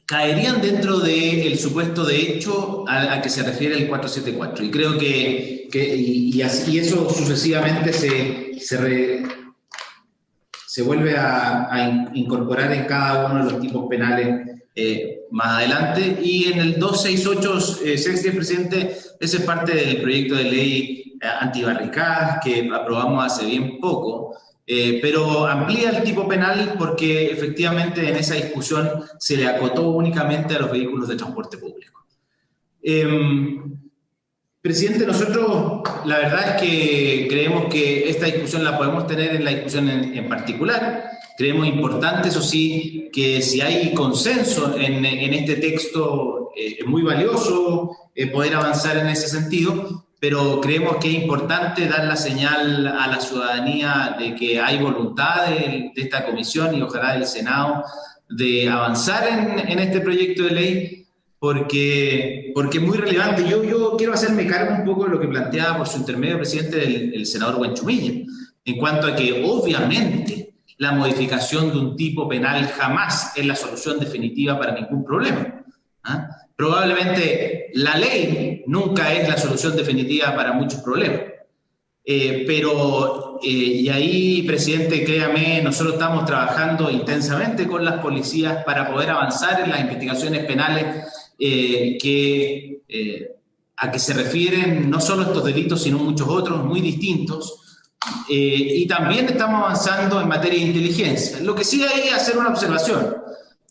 caerían dentro del supuesto de hecho a que se refiere el 474. Y creo que eso sucesivamente se vuelve a incorporar en cada uno de los tipos penales más adelante. Y en el 268, presidente, ese es parte del proyecto de ley antibarricadas que aprobamos hace bien poco, pero amplía el tipo penal porque efectivamente en esa discusión se le acotó únicamente a los vehículos de transporte público. Presidente, nosotros la verdad es que creemos que esta discusión la podemos tener en la discusión en particular. Creemos importante, eso sí, que si hay consenso en este texto, es muy valioso poder avanzar en ese sentido, pero creemos que es importante dar la señal a la ciudadanía de que hay voluntad de esta comisión y ojalá del Senado de avanzar en este proyecto de ley, porque es muy relevante. Yo quiero hacerme cargo un poco de lo que planteaba por su intermedio, presidente, el senador Huanchumilla, en cuanto a que obviamente la modificación de un tipo penal jamás es la solución definitiva para ningún problema. Probablemente la ley nunca es la solución definitiva para muchos problemas. Y ahí, presidente, créame, nosotros estamos trabajando intensamente con las policías para poder avanzar en las investigaciones penales a que se refieren no solo estos delitos, sino muchos otros muy distintos. Y también estamos avanzando en materia de inteligencia. Lo que sí hay que hacer una observación.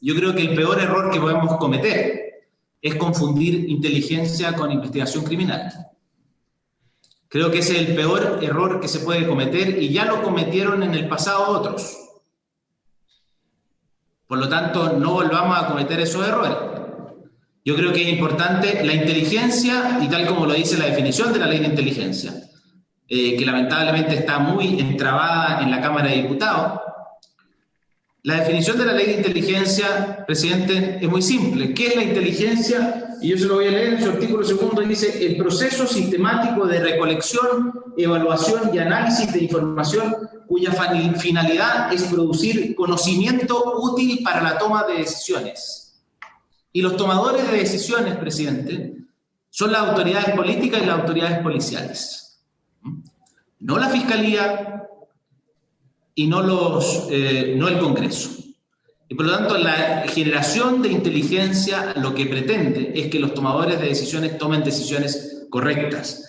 Yo creo que el peor error que podemos cometer es confundir inteligencia con investigación criminal. Creo que ese es el peor error que se puede cometer y ya lo cometieron en el pasado otros. Por lo tanto, no volvamos a cometer esos errores. Yo creo que es importante la inteligencia, y tal como lo dice la definición de la ley de inteligencia, que lamentablemente está muy entrabada en la Cámara de Diputados. La definición de la ley de inteligencia, presidente, es muy simple. ¿Qué es la inteligencia? Y yo se lo voy a leer en su artículo 2, dice: el proceso sistemático de recolección, evaluación y análisis de información cuya finalidad es producir conocimiento útil para la toma de decisiones. Y los tomadores de decisiones, presidente, son las autoridades políticas y las autoridades policiales. No la Fiscalía y no el Congreso. Y por lo tanto, la generación de inteligencia lo que pretende es que los tomadores de decisiones tomen decisiones correctas.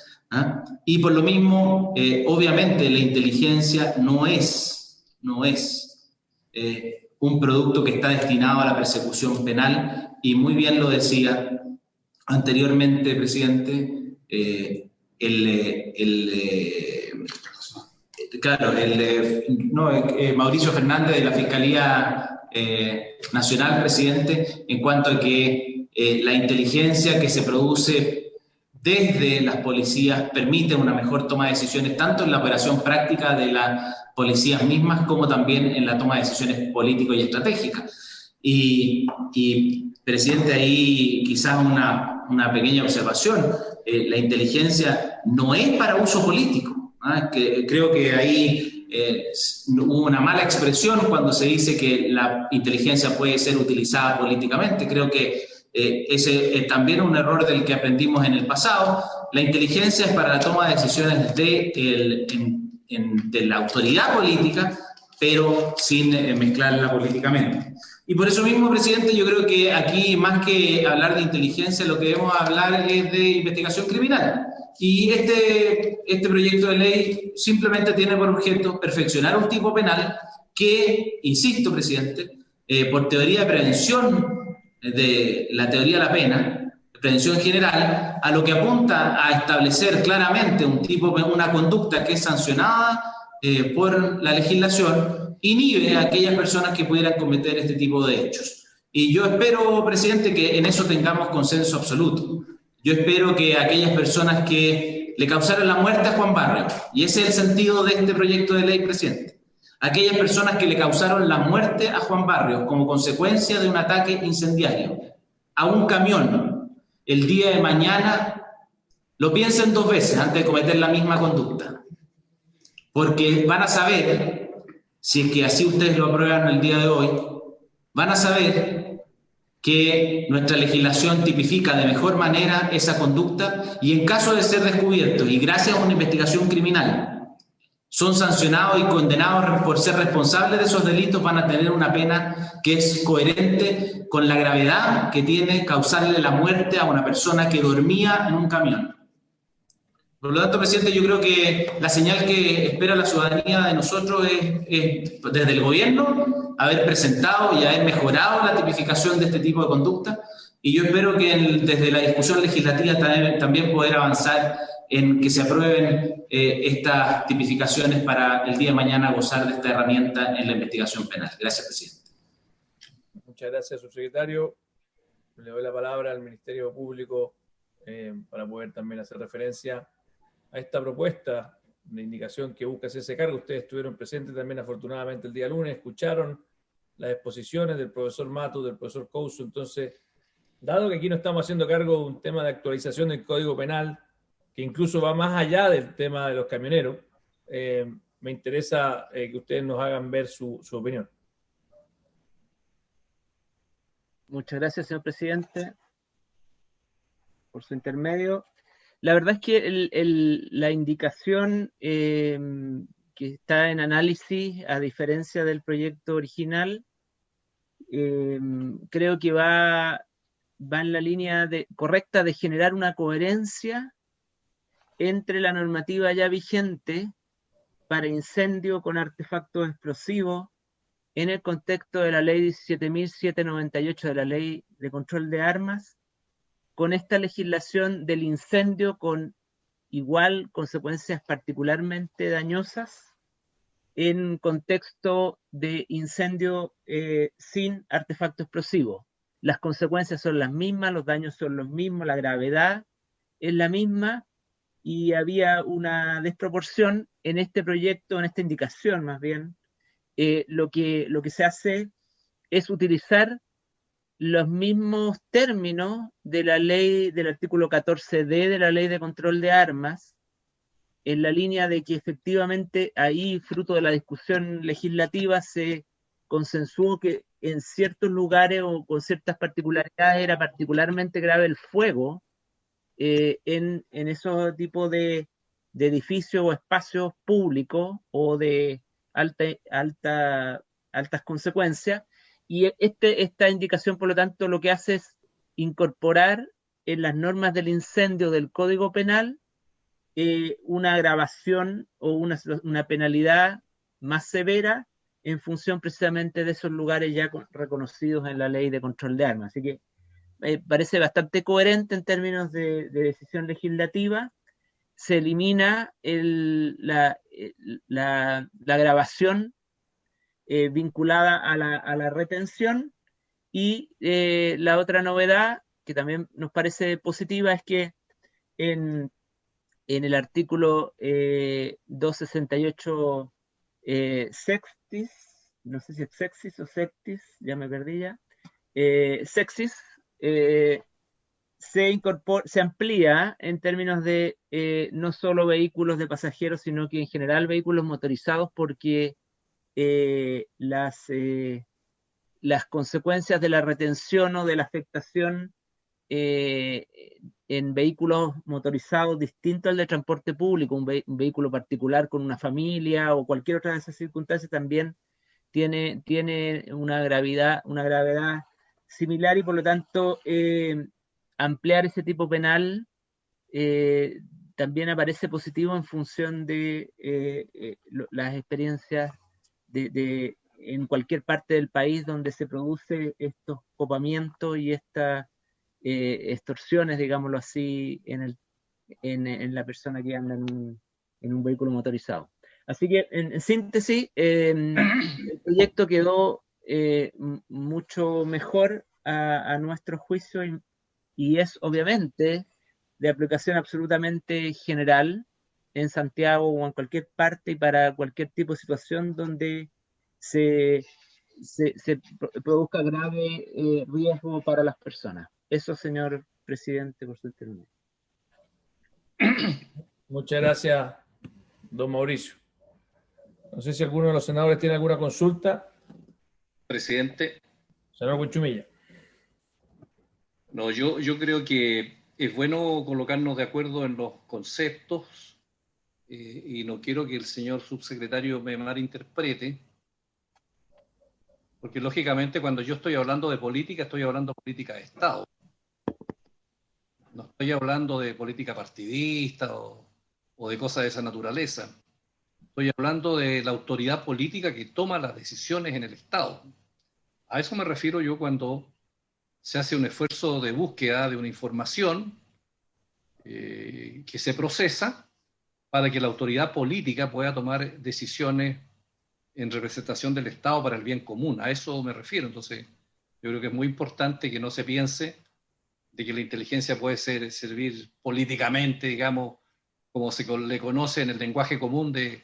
Y por lo mismo, obviamente, la inteligencia no es un producto que está destinado a la persecución penal, y muy bien lo decía anteriormente, presidente, Mauricio Fernández de la Fiscalía Nacional, presidente, en cuanto a que la inteligencia que se produce desde las policías permite una mejor toma de decisiones, tanto en la operación práctica de las policías mismas como también en la toma de decisiones políticas y estratégicas. Y presidente, ahí quizás una pequeña observación. La inteligencia no es para uso político. Que creo que ahí hubo una mala expresión cuando se dice que la inteligencia puede ser utilizada políticamente. Creo que ese es también un error del que aprendimos en el pasado. La inteligencia es para la toma de decisiones de la autoridad política, pero sin mezclarla políticamente. Y por eso mismo, presidente, yo creo que aquí, más que hablar de inteligencia, lo que debemos hablar es de investigación criminal. Y este proyecto de ley simplemente tiene por objeto perfeccionar un tipo penal que, insisto, presidente, por teoría de prevención de la teoría de la pena, prevención general, a lo que apunta a establecer claramente una conducta que es sancionada por la legislación, inhibe a aquellas personas que pudieran cometer este tipo de hechos. Y yo espero, presidente, que en eso tengamos consenso absoluto. Yo espero que aquellas personas que le causaron la muerte a Juan Barrios, y ese es el sentido de este proyecto de ley, presidente, aquellas personas que le causaron la muerte a Juan Barrios como consecuencia de un ataque incendiario a un camión el día de mañana, lo piensen 2 veces antes de cometer la misma conducta. Porque van a saber, si es que así ustedes lo aprueban el día de hoy, van a saber que nuestra legislación tipifica de mejor manera esa conducta, y en caso de ser descubiertos y gracias a una investigación criminal son sancionados y condenados por ser responsables de esos delitos, van a tener una pena que es coherente con la gravedad que tiene causarle la muerte a una persona que dormía en un camión. Por lo tanto, presidente, yo creo que la señal que espera la ciudadanía de nosotros es desde el gobierno haber presentado y haber mejorado la tipificación de este tipo de conducta, y yo espero que desde la discusión legislativa también poder avanzar en que se aprueben estas tipificaciones para el día de mañana gozar de esta herramienta en la investigación penal. Gracias, presidente. Muchas gracias, subsecretario. Le doy la palabra al Ministerio Público para poder también hacer referencia a esta propuesta de indicación que busca hacerse cargo. Ustedes estuvieron presentes también, afortunadamente, el día lunes, escucharon las exposiciones del profesor Mato, del profesor Couso. Entonces, dado que aquí no estamos haciendo cargo de un tema de actualización del Código Penal, que incluso va más allá del tema de los camioneros, me interesa que ustedes nos hagan ver su opinión. Muchas gracias, señor presidente, por su intermedio. La verdad es que la indicación que está en análisis, a diferencia del proyecto original, creo que va en la línea correcta de generar una coherencia entre la normativa ya vigente para incendio con artefactos explosivos en el contexto de la ley 17.798 de la Ley de Control de Armas, con esta legislación del incendio con igual consecuencias particularmente dañosas en contexto de incendio sin artefacto explosivo. Las consecuencias son las mismas, los daños son los mismos, la gravedad es la misma, y había una desproporción en este proyecto, en esta indicación más bien. Lo que se hace es utilizar los mismos términos de la ley, del artículo 14D de la Ley de Control de Armas, en la línea de que efectivamente ahí, fruto de la discusión legislativa, se consensuó que en ciertos lugares o con ciertas particularidades era particularmente grave el fuego en esos tipos de edificios o espacios públicos o de altas consecuencias. Y esta indicación, por lo tanto, lo que hace es incorporar en las normas del incendio del Código Penal una agravación o una penalidad más severa en función precisamente de esos lugares ya reconocidos en la Ley de Control de Armas. Así que parece bastante coherente en términos de decisión legislativa. Se elimina la agravación vinculada a la retención, y la otra novedad que también nos parece positiva es que en el artículo 268 sextis, no sé si es sexis o sectis, ya me perdí ya, sexis, se amplía en términos de no solo vehículos de pasajeros, sino que en general vehículos motorizados, porque las consecuencias de la retención o de la afectación en vehículos motorizados distintos al de transporte público, un vehículo particular con una familia o cualquier otra de esas circunstancias, también tiene una gravedad similar, y por lo tanto ampliar ese tipo penal también aparece positivo en función de las experiencias en cualquier parte del país donde se produce estos copamientos y estas extorsiones, digámoslo así, en la persona que anda en un vehículo motorizado. Así que, en síntesis, el proyecto quedó mucho mejor a nuestro juicio, y es obviamente de aplicación absolutamente general en Santiago o en cualquier parte y para cualquier tipo de situación donde se produzca grave riesgo para las personas. Eso, señor presidente, por su intervención. Muchas gracias, don Mauricio. No sé si alguno de los senadores tiene alguna consulta. Presidente. Senador Huichumilla. No, yo creo que es bueno colocarnos de acuerdo en los conceptos y no quiero que el señor subsecretario me malinterprete, porque lógicamente cuando yo estoy hablando de política, estoy hablando de política de Estado. No estoy hablando de política partidista o o de cosas de esa naturaleza. Estoy hablando de la autoridad política que toma las decisiones en el Estado. A eso me refiero yo cuando se hace un esfuerzo de búsqueda de una información que se procesa para que la autoridad política pueda tomar decisiones en representación del Estado para el bien común. A eso me refiero. Entonces, yo creo que es muy importante que no se piense de que la inteligencia puede servir políticamente, digamos, como se le conoce en el lenguaje común de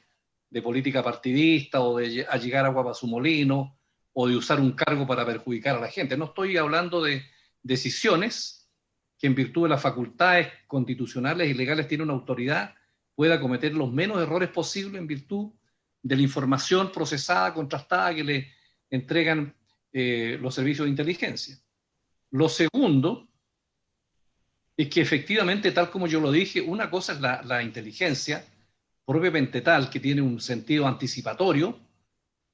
política partidista o de allegar agua para su molino o de usar un cargo para perjudicar a la gente. No estoy hablando de decisiones que en virtud de las facultades constitucionales y legales tiene una autoridad pueda cometer los menos errores posibles en virtud de la información procesada, contrastada que le entregan los servicios de inteligencia. Lo segundo es que efectivamente, tal como yo lo dije, una cosa es la inteligencia propiamente tal, que tiene un sentido anticipatorio,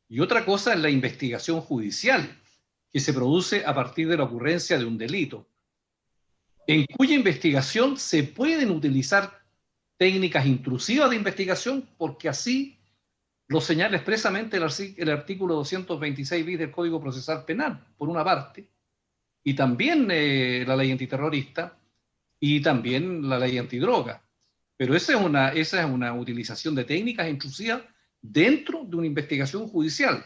y otra cosa es la investigación judicial, que se produce a partir de la ocurrencia de un delito, en cuya investigación se pueden utilizar técnicas intrusivas de investigación, porque así lo señala expresamente el artículo 226 bis del Código Procesal Penal, por una parte, y también la ley antiterrorista, y también la ley antidroga. Pero esa es una utilización de técnicas intrusivas dentro de una investigación judicial,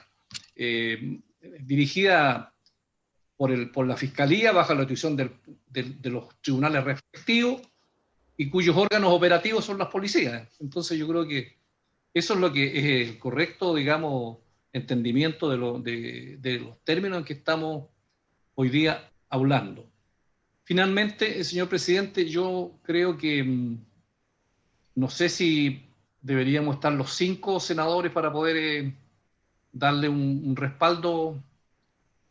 dirigida por la Fiscalía bajo la dirección de los tribunales respectivos, y cuyos órganos operativos son las policías. Entonces yo creo que eso es lo que es el correcto, digamos, entendimiento de los términos en que estamos hoy día hablando. Finalmente, señor presidente, yo creo que no sé si deberíamos estar los 5 senadores para poder darle un respaldo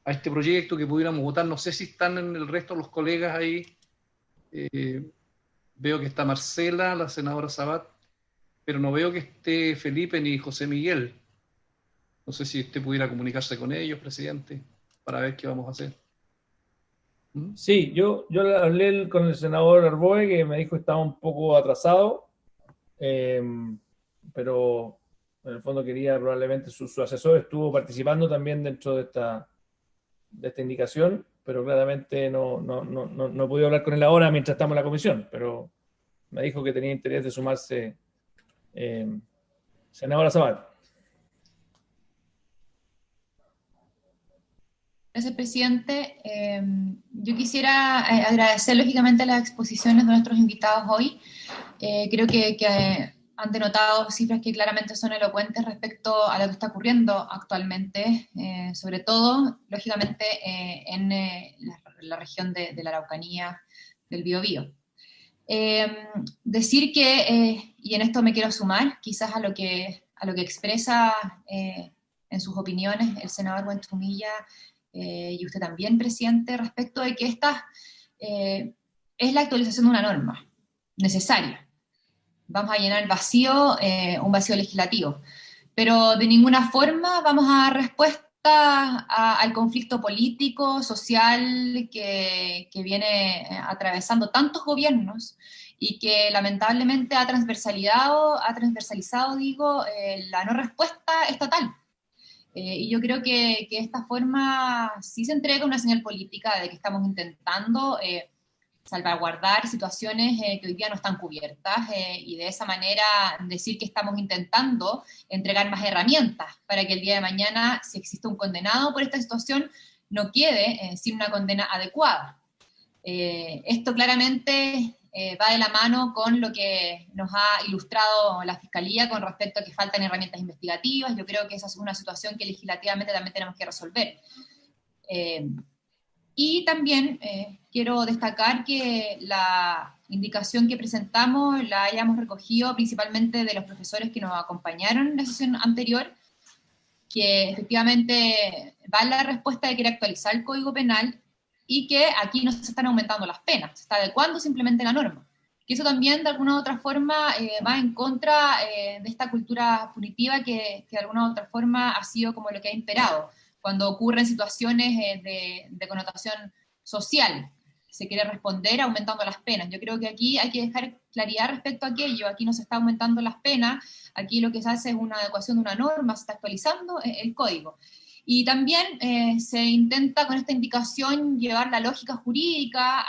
a este proyecto, que pudiéramos votar. No sé si están en el resto los colegas ahí. Veo que está Marcela, la senadora Sabat, pero no veo que esté Felipe ni José Miguel. No sé si usted pudiera comunicarse con ellos, presidente, para ver qué vamos a hacer. Sí, yo hablé con el senador Arboe, que me dijo que estaba un poco atrasado, pero en el fondo quería, probablemente su asesor estuvo participando también dentro de esta indicación, pero claramente no he podido hablar con él ahora mientras estamos en la comisión, pero me dijo que tenía interés de sumarse senadora Sabat. Gracias, presidente. Yo quisiera agradecer lógicamente las exposiciones de nuestros invitados hoy. Creo que han denotado cifras que claramente son elocuentes respecto a lo que está ocurriendo actualmente, sobre todo, lógicamente, en la región de la Araucanía, del Biobío. Decir que, y en esto me quiero sumar, quizás a lo que expresa en sus opiniones el senador Buentumilla, y usted también, presidente, respecto de que esta es la actualización de una norma necesaria. Vamos a llenar el vacío, un vacío legislativo, pero de ninguna forma vamos a dar respuesta al conflicto político, social, que viene atravesando tantos gobiernos y que lamentablemente ha transversalizado, la no respuesta estatal. Y yo creo que de esta forma sí se entrega una señal política de que estamos intentando salvaguardar situaciones que hoy día no están cubiertas, y de esa manera decir que estamos intentando entregar más herramientas para que el día de mañana, si existe un condenado por esta situación, no quede sin una condena adecuada. Esto claramente va de la mano con lo que nos ha ilustrado la Fiscalía con respecto a que faltan herramientas investigativas. Yo creo que esa es una situación que legislativamente también tenemos que resolver. Y también quiero destacar que la indicación que presentamos la hayamos recogido principalmente de los profesores que nos acompañaron en la sesión anterior, que efectivamente va en la respuesta de querer actualizar el Código Penal y que aquí no se están aumentando las penas, se está adecuando simplemente la norma. Que eso también de alguna u otra forma va en contra de esta cultura punitiva que de alguna u otra forma ha sido como lo que ha imperado. Cuando ocurren situaciones de connotación social, se quiere responder aumentando las penas. Yo creo que aquí hay que dejar claridad respecto a aquello. Aquí no se está aumentando las penas, aquí lo que se hace es una adecuación de una norma, se está actualizando el código. Y también se intenta con esta indicación llevar la lógica jurídica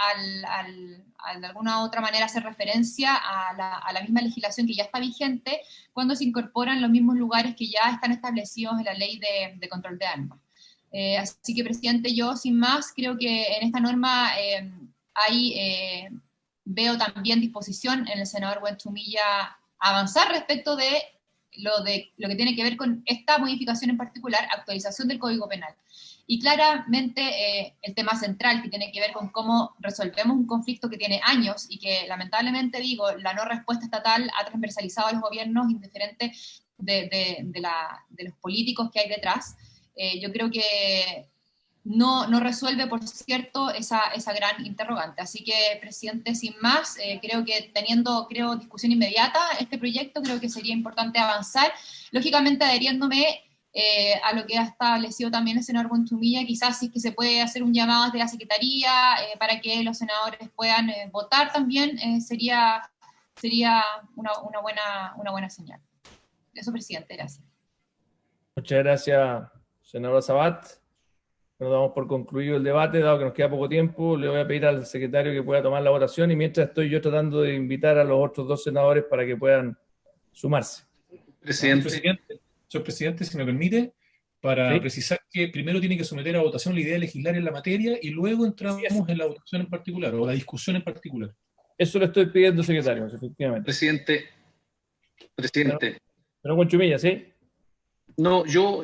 de alguna otra manera hacer referencia a la misma legislación que ya está vigente cuando se incorporan los mismos lugares que ya están establecidos en la ley de control de armas. Así que, presidente, yo sin más creo que en esta norma veo también disposición en el senador Buentumilla avanzar respecto de lo que tiene que ver con esta modificación en particular, actualización del Código Penal. Y claramente el tema central que tiene que ver con cómo resolvemos un conflicto que tiene años y que lamentablemente, digo, la no respuesta estatal ha transversalizado a los gobiernos indiferente de los políticos que hay detrás. Yo creo que no resuelve, por cierto, esa gran interrogante. Así que, presidente, sin más, creo que teniendo, discusión inmediata este proyecto, creo que sería importante avanzar, lógicamente adheriéndome a lo que ha establecido también el senador Buentumilla, quizás si es que se puede hacer un llamado desde la Secretaría para que los senadores puedan votar también, sería una buena señal. Eso, presidente, gracias. Muchas gracias, senadora Sabat. Nos damos por concluido el debate, dado que nos queda poco tiempo. Le voy a pedir al secretario que pueda tomar la votación y mientras estoy yo tratando de invitar a los otros dos senadores para que puedan sumarse. Señor presidente, si me permite, para precisar que primero tiene que someter a votación la idea de legislar en la materia y luego entramos en la votación en particular o la discusión en particular. Eso le estoy pidiendo, secretario, efectivamente. Presidente. Pero Buentumilla, ¿sí? No, yo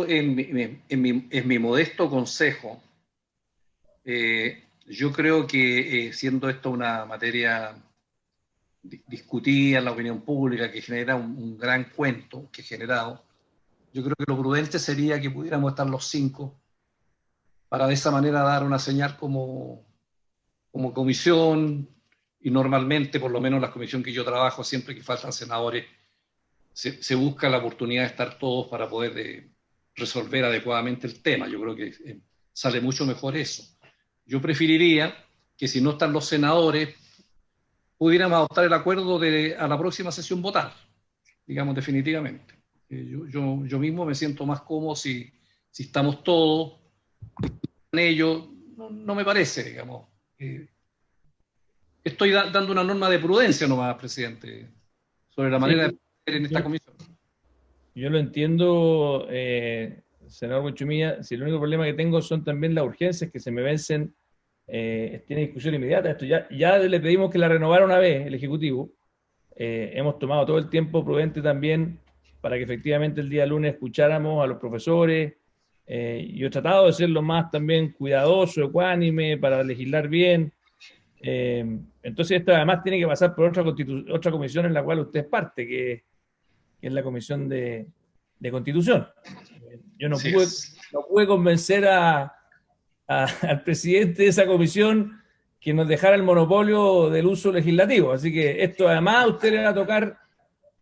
en mi modesto consejo, yo creo que siendo esto una materia discutida en la opinión pública, que genera un gran cuento que he generado, yo creo que lo prudente sería que pudiéramos estar los 5 para de esa manera dar una señal como comisión, y normalmente, por lo menos la comisión que yo trabajo, siempre que faltan senadores, se busca la oportunidad de estar todos para poder resolver adecuadamente el tema. Yo creo que sale mucho mejor eso. Yo preferiría que si no están los senadores, pudiéramos adoptar el acuerdo a la próxima sesión votar, digamos, definitivamente. Yo mismo me siento más cómodo si estamos todos, en ello, no me parece, digamos. Estoy dando una norma de prudencia nomás, presidente, sobre la manera de en esta comisión. Yo lo entiendo, senador Buentumilla. Si el único problema que tengo son también las urgencias que se me vencen, tiene discusión inmediata. Esto ya le pedimos que la renovara una vez el Ejecutivo. Hemos tomado todo el tiempo prudente también para que efectivamente el día lunes escucháramos a los profesores. Yo he tratado de ser lo más también cuidadoso, ecuánime, para legislar bien. Entonces esto además tiene que pasar por otra comisión en la cual usted es parte, que es la Comisión de Constitución. Yo no pude convencer al presidente de esa comisión que nos dejara el monopolio del uso legislativo. Así que esto además a usted le va a tocar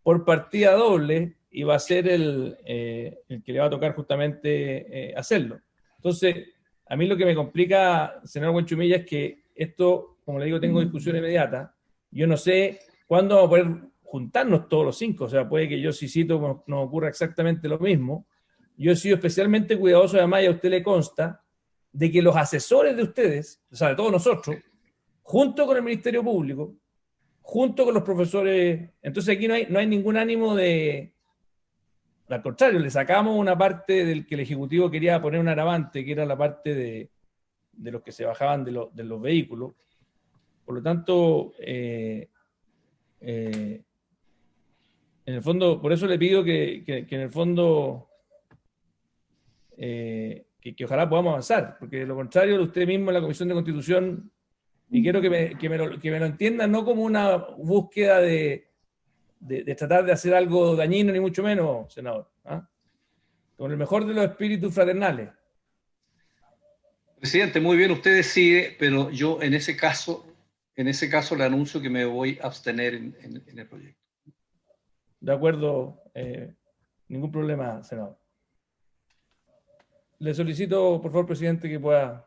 por partida doble y va a ser el que le va a tocar justamente hacerlo. Entonces, a mí lo que me complica, senador Buentumilla, es que esto, como le digo, tengo discusión inmediata. Yo no sé cuándo vamos a poder juntarnos todos los 5, o sea, puede que yo si cito nos ocurra exactamente lo mismo. Yo he sido especialmente cuidadoso, además, y a usted le consta, de que los asesores de ustedes, o sea, de todos nosotros, junto con el Ministerio Público, junto con los profesores, entonces aquí no hay ningún ánimo de... Al contrario, le sacamos una parte del que el Ejecutivo quería poner un agravante, que era la parte de los que se bajaban de los vehículos. Por lo tanto, en el fondo, por eso le pido que en el fondo que ojalá podamos avanzar, porque de lo contrario, usted mismo en la Comisión de Constitución, y quiero que me lo entiendan, no como una búsqueda de tratar de hacer algo dañino, ni mucho menos, senador, con el mejor de los espíritus fraternales. Presidente, muy bien, usted decide, pero yo en ese caso le anuncio que me voy a abstener en el proyecto. De acuerdo, ningún problema, senador. Le solicito, por favor, presidente, que pueda...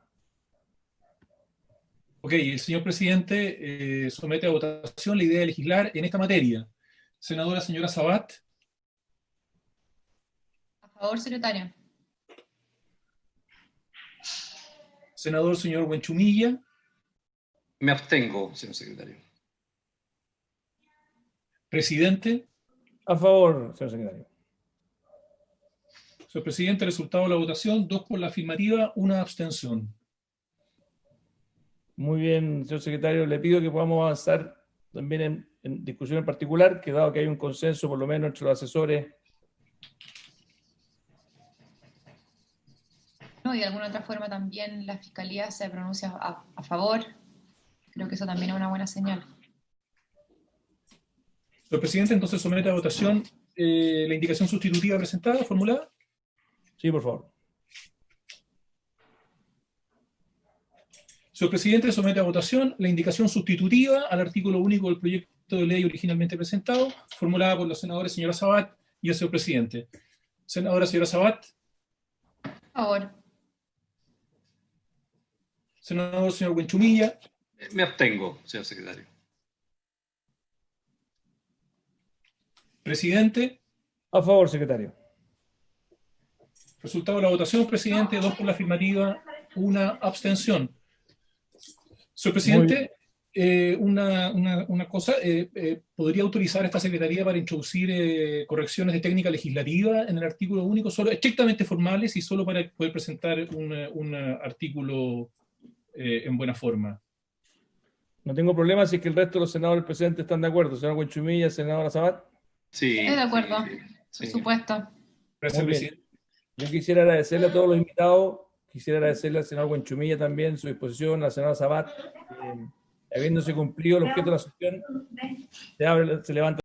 Ok, el señor presidente somete a votación la idea de legislar en esta materia. Senadora señora Sabat. A favor, secretario. Senador señor Buenchumilla. Me abstengo, señor secretario. Presidente. A favor, señor secretario. Señor presidente, resultado de la votación, 2 por la afirmativa, 1 abstención. Muy bien, señor secretario. Le pido que podamos avanzar también en discusión en particular, que dado que hay un consenso, por lo menos entre los asesores. No, y de alguna otra forma también la Fiscalía se pronuncia a favor. Creo que eso también es una buena señal. Señor presidente, entonces somete a votación la indicación sustitutiva presentada, formulada. Sí, por favor. Señor presidente, somete a votación la indicación sustitutiva al artículo único del proyecto de ley originalmente presentado, formulada por los senadores señora Sabat y el señor presidente. Senadora señora Sabat. A favor. Senador señor Buenchumilla. Me abstengo, señor secretario. Presidente. A favor, secretario. Resultado de la votación, presidente, 2 por la afirmativa, 1 abstención. Señor presidente, una cosa, ¿podría autorizar a esta secretaría para introducir correcciones de técnica legislativa en el artículo único, solo estrictamente formales y solo para poder presentar un artículo en buena forma? No tengo problema si es que el resto de los senadores presentes están de acuerdo. Señor Buenchumilla, senadora Sabat. Sí. Estoy de acuerdo, sí. por supuesto. Gracias, presidente. Yo quisiera agradecerle a todos los invitados, quisiera agradecerle al senador Buenchumilla también su disposición, a la senadora Sabat, habiéndose cumplido el objeto de la sesión, se levanta.